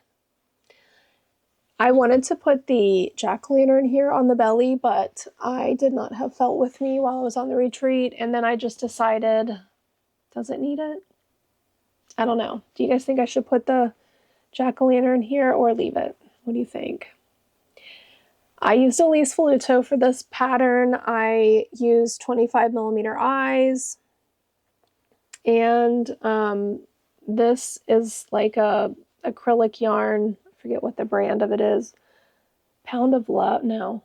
Speaker 1: I wanted to put the jack-o'-lantern here on the belly, but I did not have felt with me while I was on the retreat, and then I just decided, does it need it? I don't know. Do you guys think I should put the jack-o'-lantern here or leave it? What do you think? I used Elise Voluto for this pattern. I used 25mm eyes, and this is like a acrylic yarn. I forget what the brand of it is. Pound of Love. No.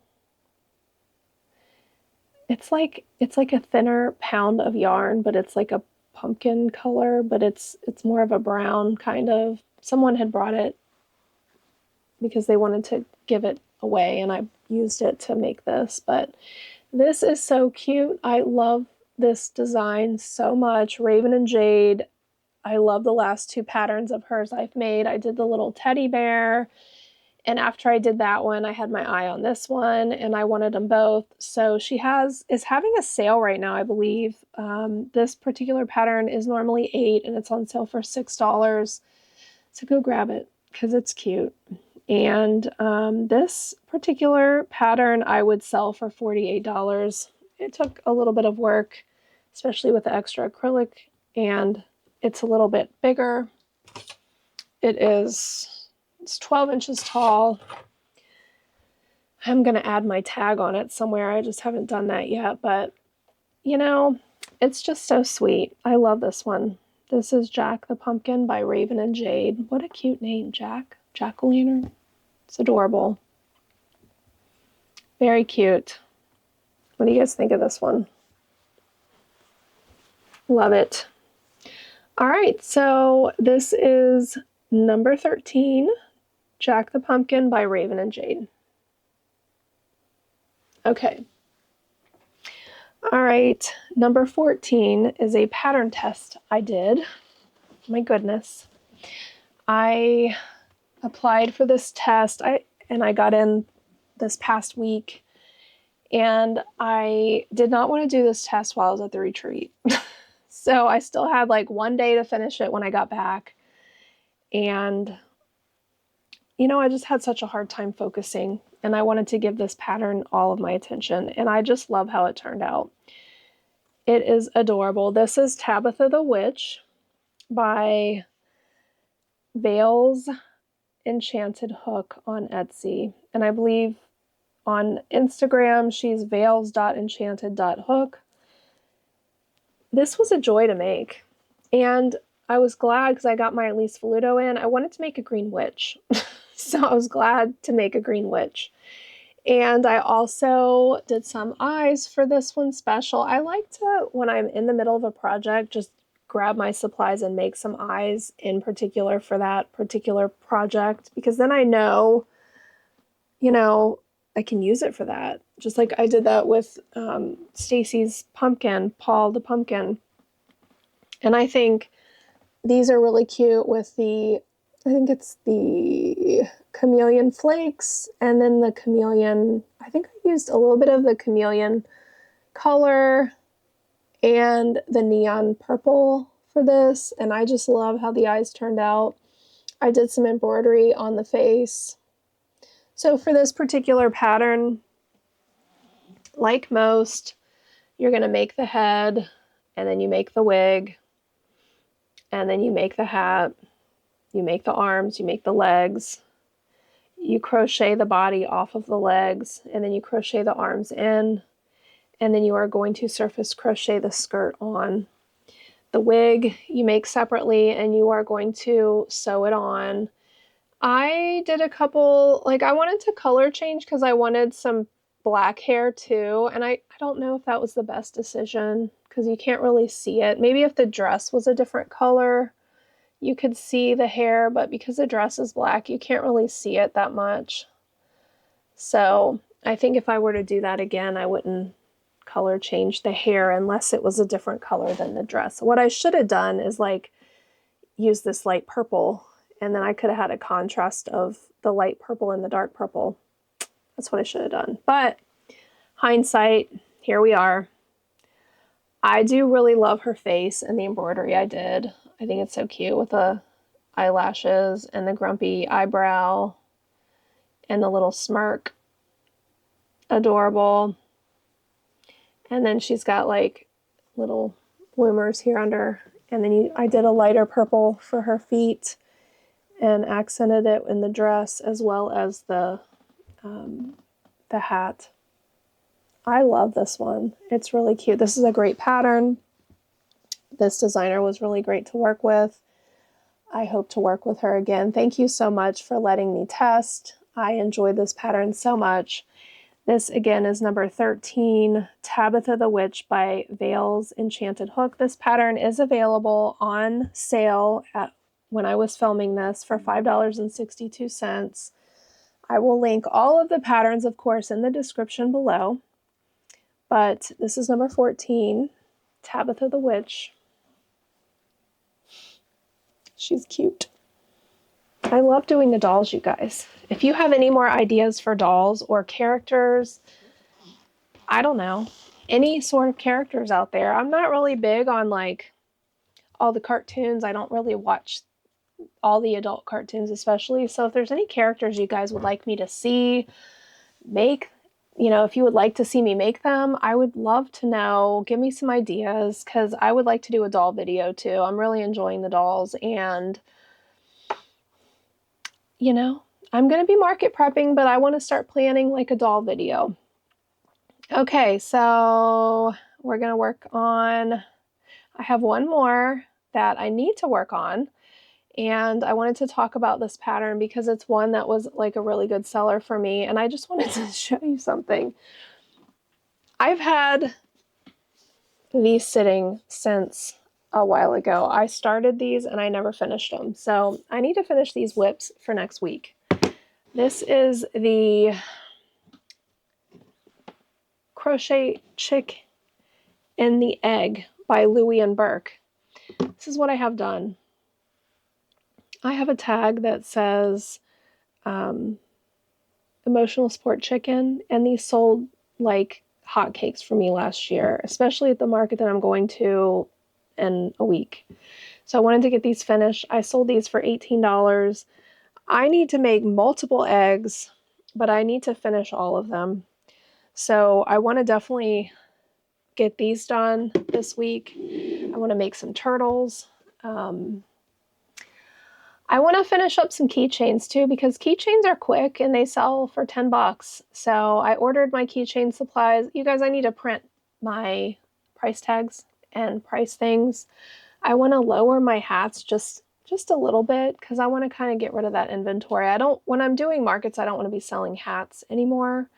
Speaker 1: It's like a thinner pound of yarn, but it's like a pumpkin color, but it's more of a brown kind of. Someone had brought it because they wanted to give it away, and I used it to make this. But this is so cute. I love this design so much. Raven and Jade. I love the last two patterns of hers I've made. I did the little teddy bear, and after I did that one, I had my eye on this one, and I wanted them both. So she is having a sale right now, I believe. This particular pattern is normally $8, and it's on sale for $6. So go grab it because it's cute. And this particular pattern I would sell for $48. It took a little bit of work, especially with the extra acrylic, and it's a little bit bigger. It's 12 inches tall. I'm going to add my tag on it somewhere. I just haven't done that yet, but you know, it's just so sweet. I love this one. This is Jack the Pumpkin by Raven and Jade. What a cute name, Jack. Jack-o'-lantern. It's adorable. Very cute. What do you guys think of this one? Love it. All right, so this is number 13, Jack the Pumpkin by Raven and Jade. Okay. All right, number 14 is a pattern test I did. My goodness. I applied for this test, and I got in this past week, and I did not want to do this test while I was at the retreat. So I still had like one day to finish it when I got back. And, you know, I just had such a hard time focusing. and I wanted to give this pattern all of my attention, and I just love how it turned out. It is adorable. This is Tabitha the Witch by Veils Enchanted Hook on Etsy, and I believe on Instagram she's veils.enchanted.hook. This was a joy to make, and I was glad because I got my Elise Voluto in. I wanted to make a green witch, so I was glad to make a green witch. And I also did some eyes for this one special. I like to, when I'm in the middle of a project, just grab my supplies and make some eyes in particular for that particular project, because then I know, you know, I can use it for that. Just like I did that with Stacy's pumpkin, Paul the pumpkin. And I think these are really cute with the, I think it's the chameleon flakes, and then the chameleon, I think I used a little bit of the chameleon color and the neon purple for this, and I just love how the eyes turned out. I did some embroidery on the face. So for this particular pattern, like most, you're going to make the head, and then you make the wig, and then you make the hat, you make the arms, you make the legs, you crochet the body off of the legs, and then you crochet the arms in, and then you are going to surface crochet the skirt on. The wig you make separately, and you are going to sew it on. I did a couple, like I wanted to color change because I wanted some black hair too, and I don't know if that was the best decision because you can't really see it. Maybe if the dress was a different color, you could see the hair, but because the dress is black, you can't really see it that much. So I think if I were to do that again, I wouldn't color change the hair unless it was a different color than the dress. What I should have done is like use this light purple, and then I could have had a contrast of the light purple and the dark purple. That's what I should have done. But hindsight, here we are. I do really love her face and the embroidery I did. I think it's so cute with the eyelashes and the grumpy eyebrow and the little smirk. Adorable. And then she's got like little bloomers here under. And then I did a lighter purple for her feet and accented it in the dress as well as the hat. I love this one. It's really cute. This is a great pattern. This designer was really great to work with. I hope to work with her again. Thank you so much for letting me test. I enjoyed this pattern so much. This again is number 13, Tabitha the Witch by Veils Enchanted Hook. This pattern is available on sale when I was filming this for $5.62. I will link all of the patterns, of course, in the description below. But this is number 14, Tabitha the Witch. She's cute. I love doing the dolls, you guys. If you have any more ideas for dolls or characters, I don't know, any sort of characters out there. I'm not really big on like all the cartoons. I don't really watch all the adult cartoons especially. So if there's any characters you guys would like me to see, make, you know, if you would like to see me make them, I would love to know. Give me some ideas because I would like to do a doll video too. I'm really enjoying the dolls, and you know, I'm going to be market prepping, but I want to start planning like a doll video. Okay, so we're going to work on, I have one more that I need to work on, and I wanted to talk about this pattern because it's one that was like a really good seller for me, and I just wanted to show you something. I've had these sitting since a while ago. I started these and I never finished them, so I need to finish these whips for next week. This is the Crochet Chick in the Egg by Louie and Burke. This is what I have done. I have a tag that says emotional support chicken, and these sold like hotcakes for me last year, especially at the market that I'm going to in a week. So I wanted to get these finished. I sold these for $18. I need to make multiple eggs but I need to finish all of them. So I want to definitely get these done this week. I want to make some turtles. I want to finish up some keychains too, because keychains are quick and they sell for 10 bucks. So I ordered my keychain supplies. You guys, I need to print my price tags and price things. I want to lower my hats just a little bit because I want to kind of get rid of that inventory. When I'm doing markets, I don't want to be selling hats anymore.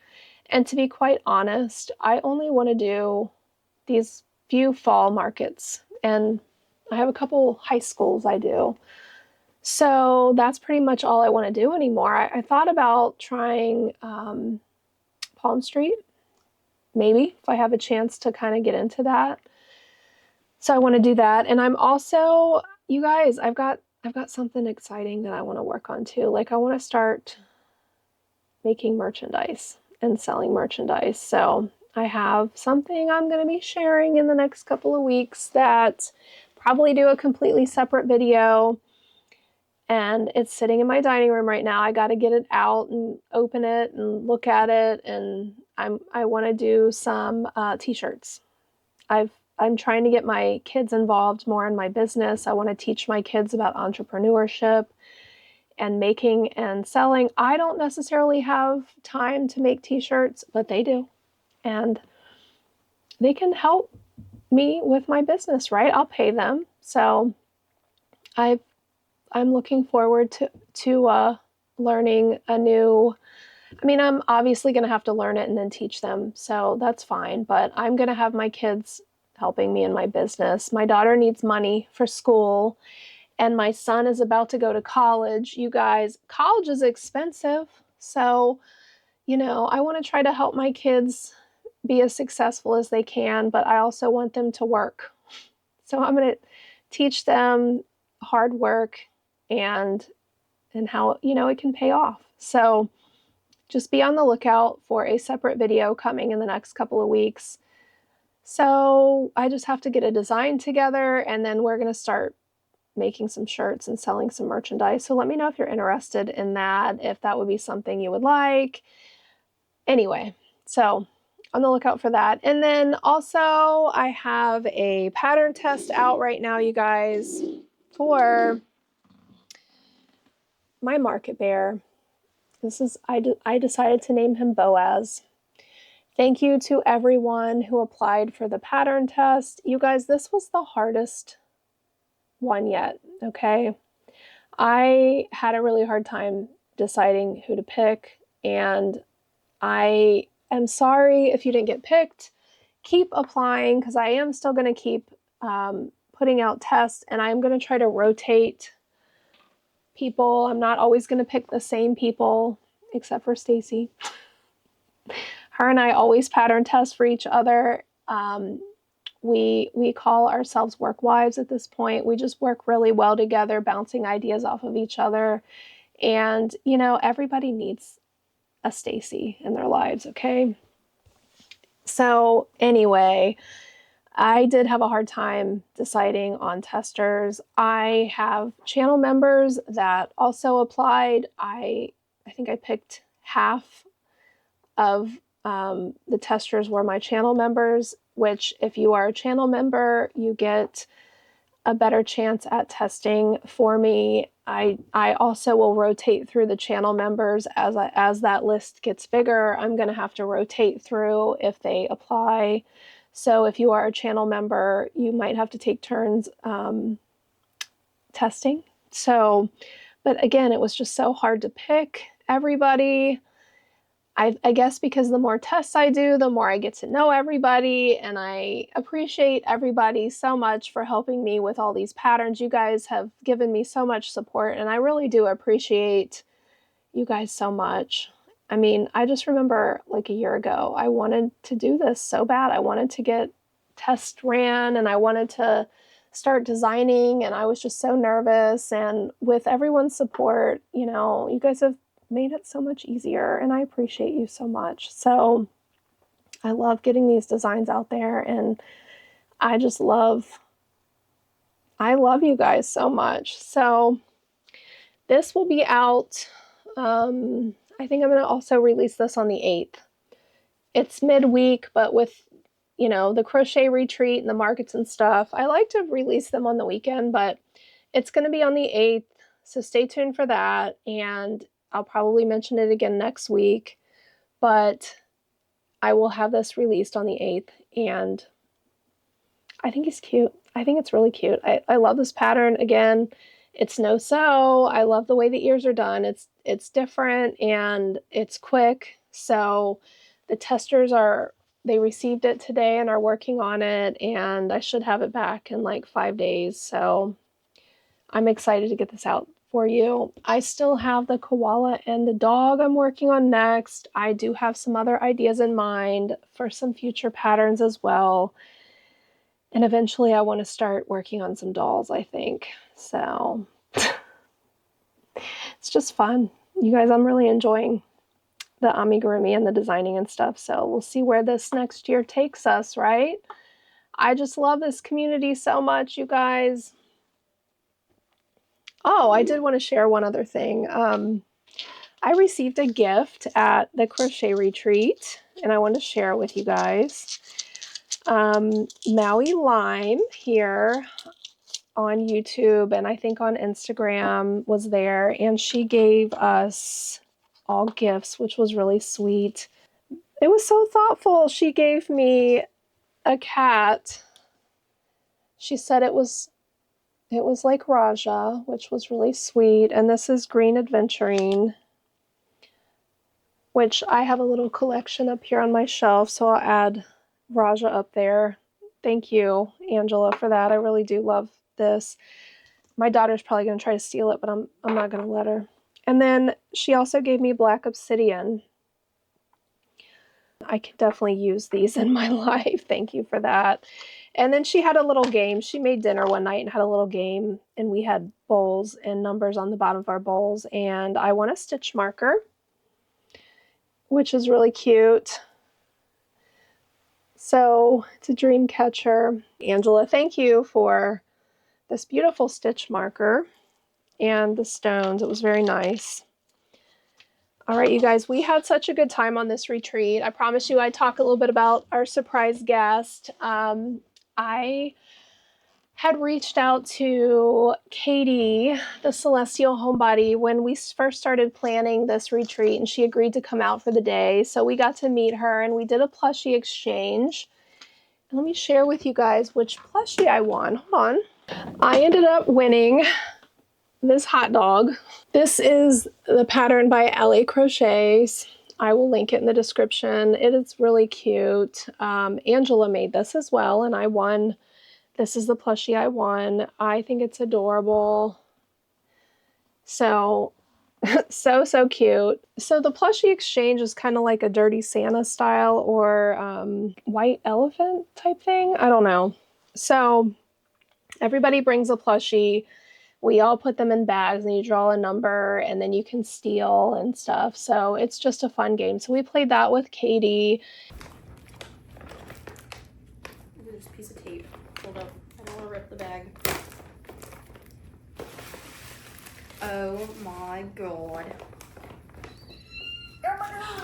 Speaker 1: And to be quite honest, I only want to do these few fall markets, and I have a couple high schools I do. So that's pretty much all I want to do anymore. I thought about trying Palm Street, maybe, if I have a chance to kind of get into that. So I want to do that. And I'm also, you guys, I've got something exciting that I want to work on too. Like I want to start making merchandise and selling merchandise. So I have something I'm going to be sharing in the next couple of weeks that probably do a completely separate video. And it's sitting in my dining room right now. I got to get it out and open it and look at it. And I want to do some t-shirts. I'm trying to get my kids involved more in my business. I want to teach my kids about entrepreneurship and making and selling. I don't necessarily have time to make t-shirts, but they do. And they can help me with my business, right? I'll pay them. So I'm looking forward to learning a new, I mean, I'm obviously going to have to learn it and then teach them. So that's fine. But I'm going to have my kids helping me in my business. My daughter needs money for school, and my son is about to go to college. You guys, college is expensive. So, you know, I want to try to help my kids be as successful as they can, but I also want them to work. So I'm going to teach them hard work and how, you know, it can pay off. So just be on the lookout for a separate video coming in the next couple of weeks. So I just have to get a design together, and then we're going to start making some shirts and selling some merchandise. So let me know if you're interested in that, if that would be something you would like. Anyway, so on the lookout for that. And then also I have a pattern test out right now, you guys, for my market bear. This is, I decided to name him Boaz. Thank you to everyone who applied for the pattern test. You guys, this was the hardest one yet, okay? I had a really hard time deciding who to pick, and I am sorry if you didn't get picked. Keep applying, because I am still going to keep putting out tests, and I'm going to try to rotate people. I'm not always going to pick the same people, except for Stacy. Her and I always pattern test for each other. We call ourselves work wives at this point. We just work really well together, bouncing ideas off of each other. And, you know, everybody needs a Stacy in their lives, okay? So anyway, I did have a hard time deciding on testers. I have channel members that also applied. I think I picked half of the testers were my channel members, which if you are a channel member, you get a better chance at testing for me. I also will rotate through the channel members as that list gets bigger. I'm going to have to rotate through if they apply. So if you are a channel member, you might have to take turns testing. So, but again, it was just so hard to pick everybody. I guess because the more tests I do, the more I get to know everybody, and I appreciate everybody so much for helping me with all these patterns. You guys have given me so much support, and I really do appreciate you guys so much. I mean, I just remember like a year ago, I wanted to do this so bad. I wanted to get test ran, and I wanted to start designing, and I was just so nervous. And with everyone's support, you know, you guys have made it so much easier, and I appreciate you so much. So I love getting these designs out there, and I love you guys so much. So this will be out, I think I'm going to also release this on the 8th. It's midweek, but with, you know, the crochet retreat and the markets and stuff, I like to release them on the weekend, but it's going to be on the 8th, so stay tuned for that, and I'll probably mention it again next week, but I will have this released on the 8th, and I think it's cute. I think it's really cute. I love this pattern. Again, it's no sew. I love the way the ears are done. It's different and it's quick. So the testers they received it today and are working on it, and I should have it back in like 5 days. So I'm excited to get this out for you. I still have the koala and the dog I'm working on next. I do have some other ideas in mind for some future patterns as well. And eventually I want to start working on some dolls, I think. So it's just fun. You guys, I'm really enjoying the amigurumi and the designing and stuff. So we'll see where this next year takes us, right? I just love this community so much, you guys. Oh, I did want to share one other thing. I received a gift at the Crochet Retreat, and I want to share it with you guys. Moweelime here on YouTube and I think on Instagram was there, and she gave us all gifts, which was really sweet. It was so thoughtful. She gave me a cat. She said it was like Raja, which was really sweet, and this is Green Adventuring, which I have a little collection up here on my shelf, so I'll add Raja up there. Thank you, Angela, for that. I really do love this. My daughter's probably going to try to steal it, but I'm not going to let her. And then she also gave me black obsidian. I could definitely use these in my life. Thank you for that. And then she had a little game. She made dinner one night and had a little game, and we had bowls and numbers on the bottom of our bowls, and I won a stitch marker, which is really cute. So it's a dream catcher. Angela, thank you for this beautiful stitch marker and the stones. It was very nice. All right, you guys, we had such a good time on this retreat. I promise you I'd talk a little bit about our surprise guest. I had reached out to Katie, the Celestial Homebody, when we first started planning this retreat, and she agreed to come out for the day. So we got to meet her and we did a plushie exchange. And let me share with you guys which plushie I won. Hold on. I ended up winning this hot dog. This is the pattern by LA Crochets. I will link it in the description. It is really cute. Angela made this as well, and I won. This is the plushie I won. I think it's adorable. So, so cute. So the plushie exchange is kind of like a Dirty Santa style or white elephant type thing. I don't know. So everybody brings a plushie. We all put them in bags and you draw a number and then you can steal and stuff. So it's just a fun game. So we played that with Katie. Look at this piece of tape. Hold up. I don't want to rip the bag. Oh my god.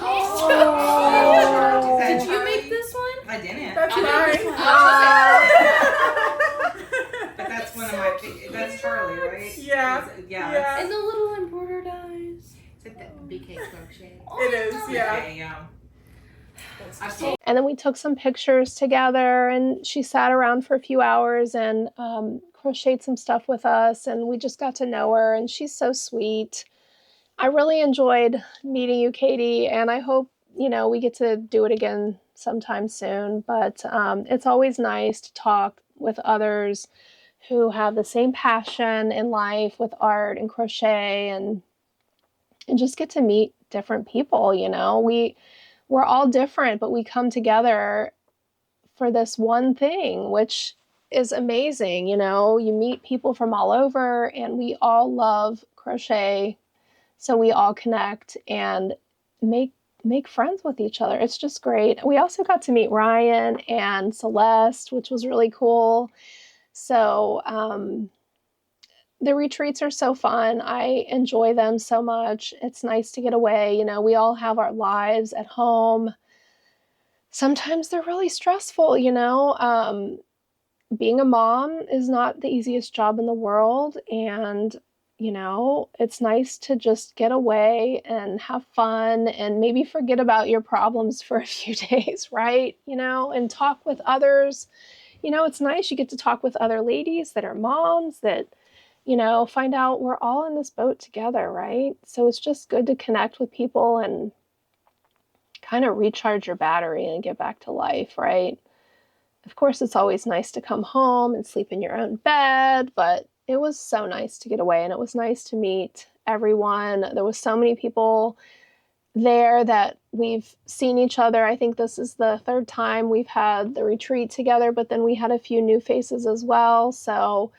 Speaker 2: Oh.
Speaker 3: Did you make this one?
Speaker 2: I didn't.
Speaker 3: That's mine.
Speaker 2: But that's one of my. That's Charlie, right?
Speaker 3: Yeah.
Speaker 2: Yeah.
Speaker 3: And the little embroidered eyes.
Speaker 4: Is it the BK crochet?
Speaker 3: It is. Yeah.
Speaker 2: Okay, yeah.
Speaker 1: And then we took some pictures together, and she sat around for a few hours and crocheted some stuff with us, and we just got to know her, and she's so sweet. I really enjoyed meeting you, Katie, and I hope, you know, we get to do it again sometime soon. But it's always nice to talk with others who have the same passion in life with art and crochet, and just get to meet different people. You know, we're all different, but we come together for this one thing, which is amazing. You know, you meet people from all over, and we all love crochet. So we all connect and make friends with each other. It's just great. We also got to meet Ryan and Celeste, which was really cool. So the retreats are so fun. I enjoy them so much. It's nice to get away. You know, we all have our lives at home. Sometimes they're really stressful, you know. Being a mom is not the easiest job in the world, and you know, it's nice to just get away and have fun and maybe forget about your problems for a few days, right? You know, and talk with others. You know, it's nice. You get to talk with other ladies that are moms that, you know, find out we're all in this boat together, right? So it's just good to connect with people and kind of recharge your battery and get back to life, right? Of course, it's always nice to come home and sleep in your own bed, but it was so nice to get away, and it was nice to meet everyone. There was so many people there that we've seen each other. I think this is the third time we've had the retreat together, but then we had a few new faces as well. So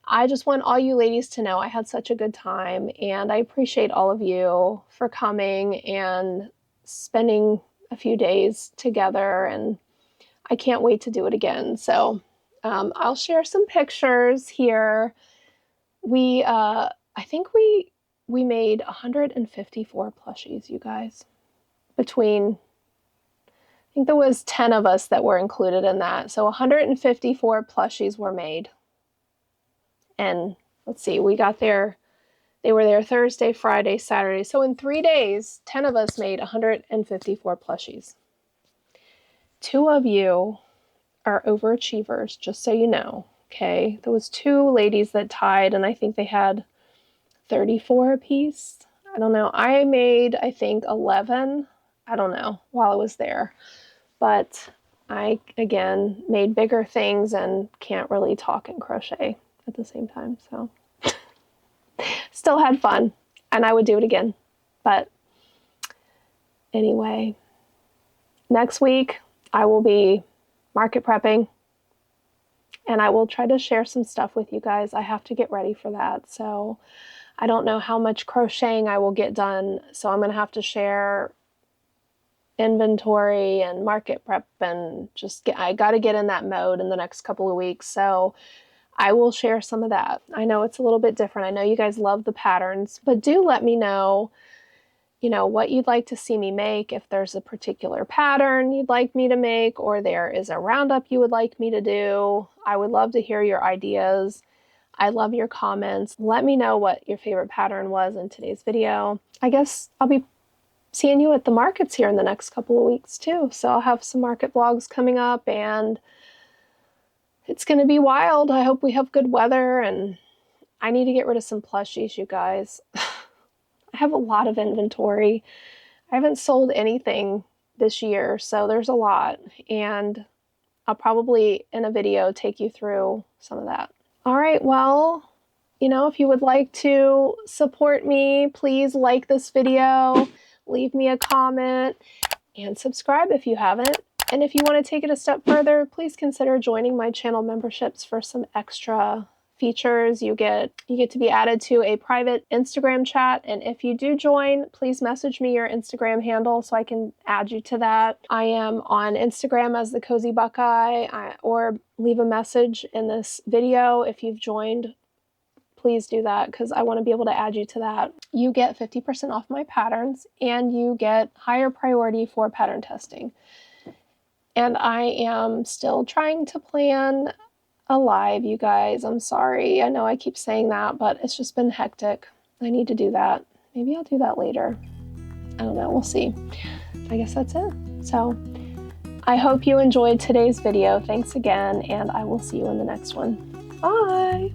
Speaker 1: I just want all you ladies to know I had such a good time, and I appreciate all of you for coming and spending a few days together, and I can't wait to do it again. So I'll share some pictures here. I think we made 154 plushies, you guys. I think there was 10 of us that were included in that. So 154 plushies were made. And let's see, they were there Thursday, Friday, Saturday. So in 3 days, 10 of us made 154 plushies. 2 of you are overachievers, just so you know, okay? There was 2 ladies that tied, and I think they had 34 apiece. I don't know. I made, I think, 11. I don't know, while I was there. But I, again, made bigger things and can't really talk and crochet at the same time, so. Still had fun, and I would do it again. But anyway, next week I will be market prepping, and I will try to share some stuff with you guys. I have to get ready for that, so I don't know how much crocheting I will get done, so I'm going to have to share inventory and market prep, and I got to get in that mode in the next couple of weeks, so I will share some of that. I know it's a little bit different. I know you guys love the patterns, but do let me know, you know, what you'd like to see me make, if there's a particular pattern you'd like me to make, or there is a roundup you would like me to do. I would love to hear your ideas. I love your comments. Let me know what your favorite pattern was in today's video. I guess I'll be seeing you at the markets here in the next couple of weeks too. So I'll have some market vlogs coming up, and it's going to be wild. I hope we have good weather, and I need to get rid of some plushies, you guys. I have a lot of inventory. I haven't sold anything this year, so there's a lot, and I'll probably in a video take you through some of that. All right, well, you know, if you would like to support me, please like this video, leave me a comment, and subscribe if you haven't. And if you want to take it a step further, please consider joining my channel memberships for some extra features. You get to be added to a private Instagram chat, and if you do join, please message me your Instagram handle so I can add you to that. I am on Instagram as the Cozy Buckeye, or leave a message in this video if you've joined. Please do that, because I want to be able to add you to that. You get 50% off my patterns, and you get higher priority for pattern testing. And I am still trying to plan a live, you guys. I'm sorry. I know I keep saying that, but it's just been hectic. I need to do that. Maybe I'll do that later. I don't know. We'll see. I guess that's it. So I hope you enjoyed today's video. Thanks again, and I will see you in the next one. Bye.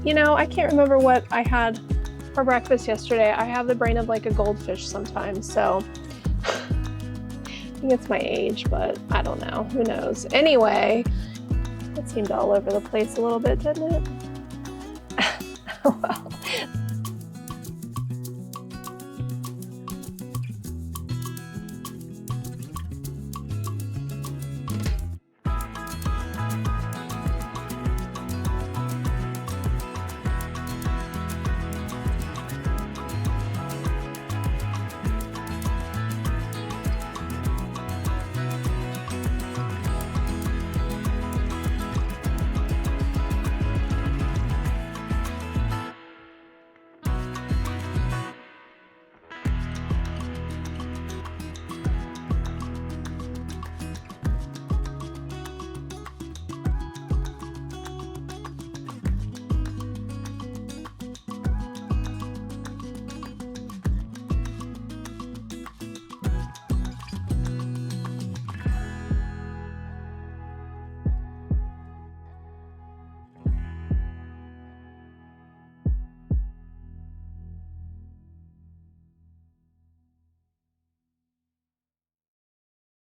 Speaker 1: You know, I can't remember what I had for breakfast yesterday. I have the brain of like a goldfish sometimes, so I think it's my age, but I don't know. Who knows? Anyway, it seemed all over the place a little bit, didn't it? Oh well.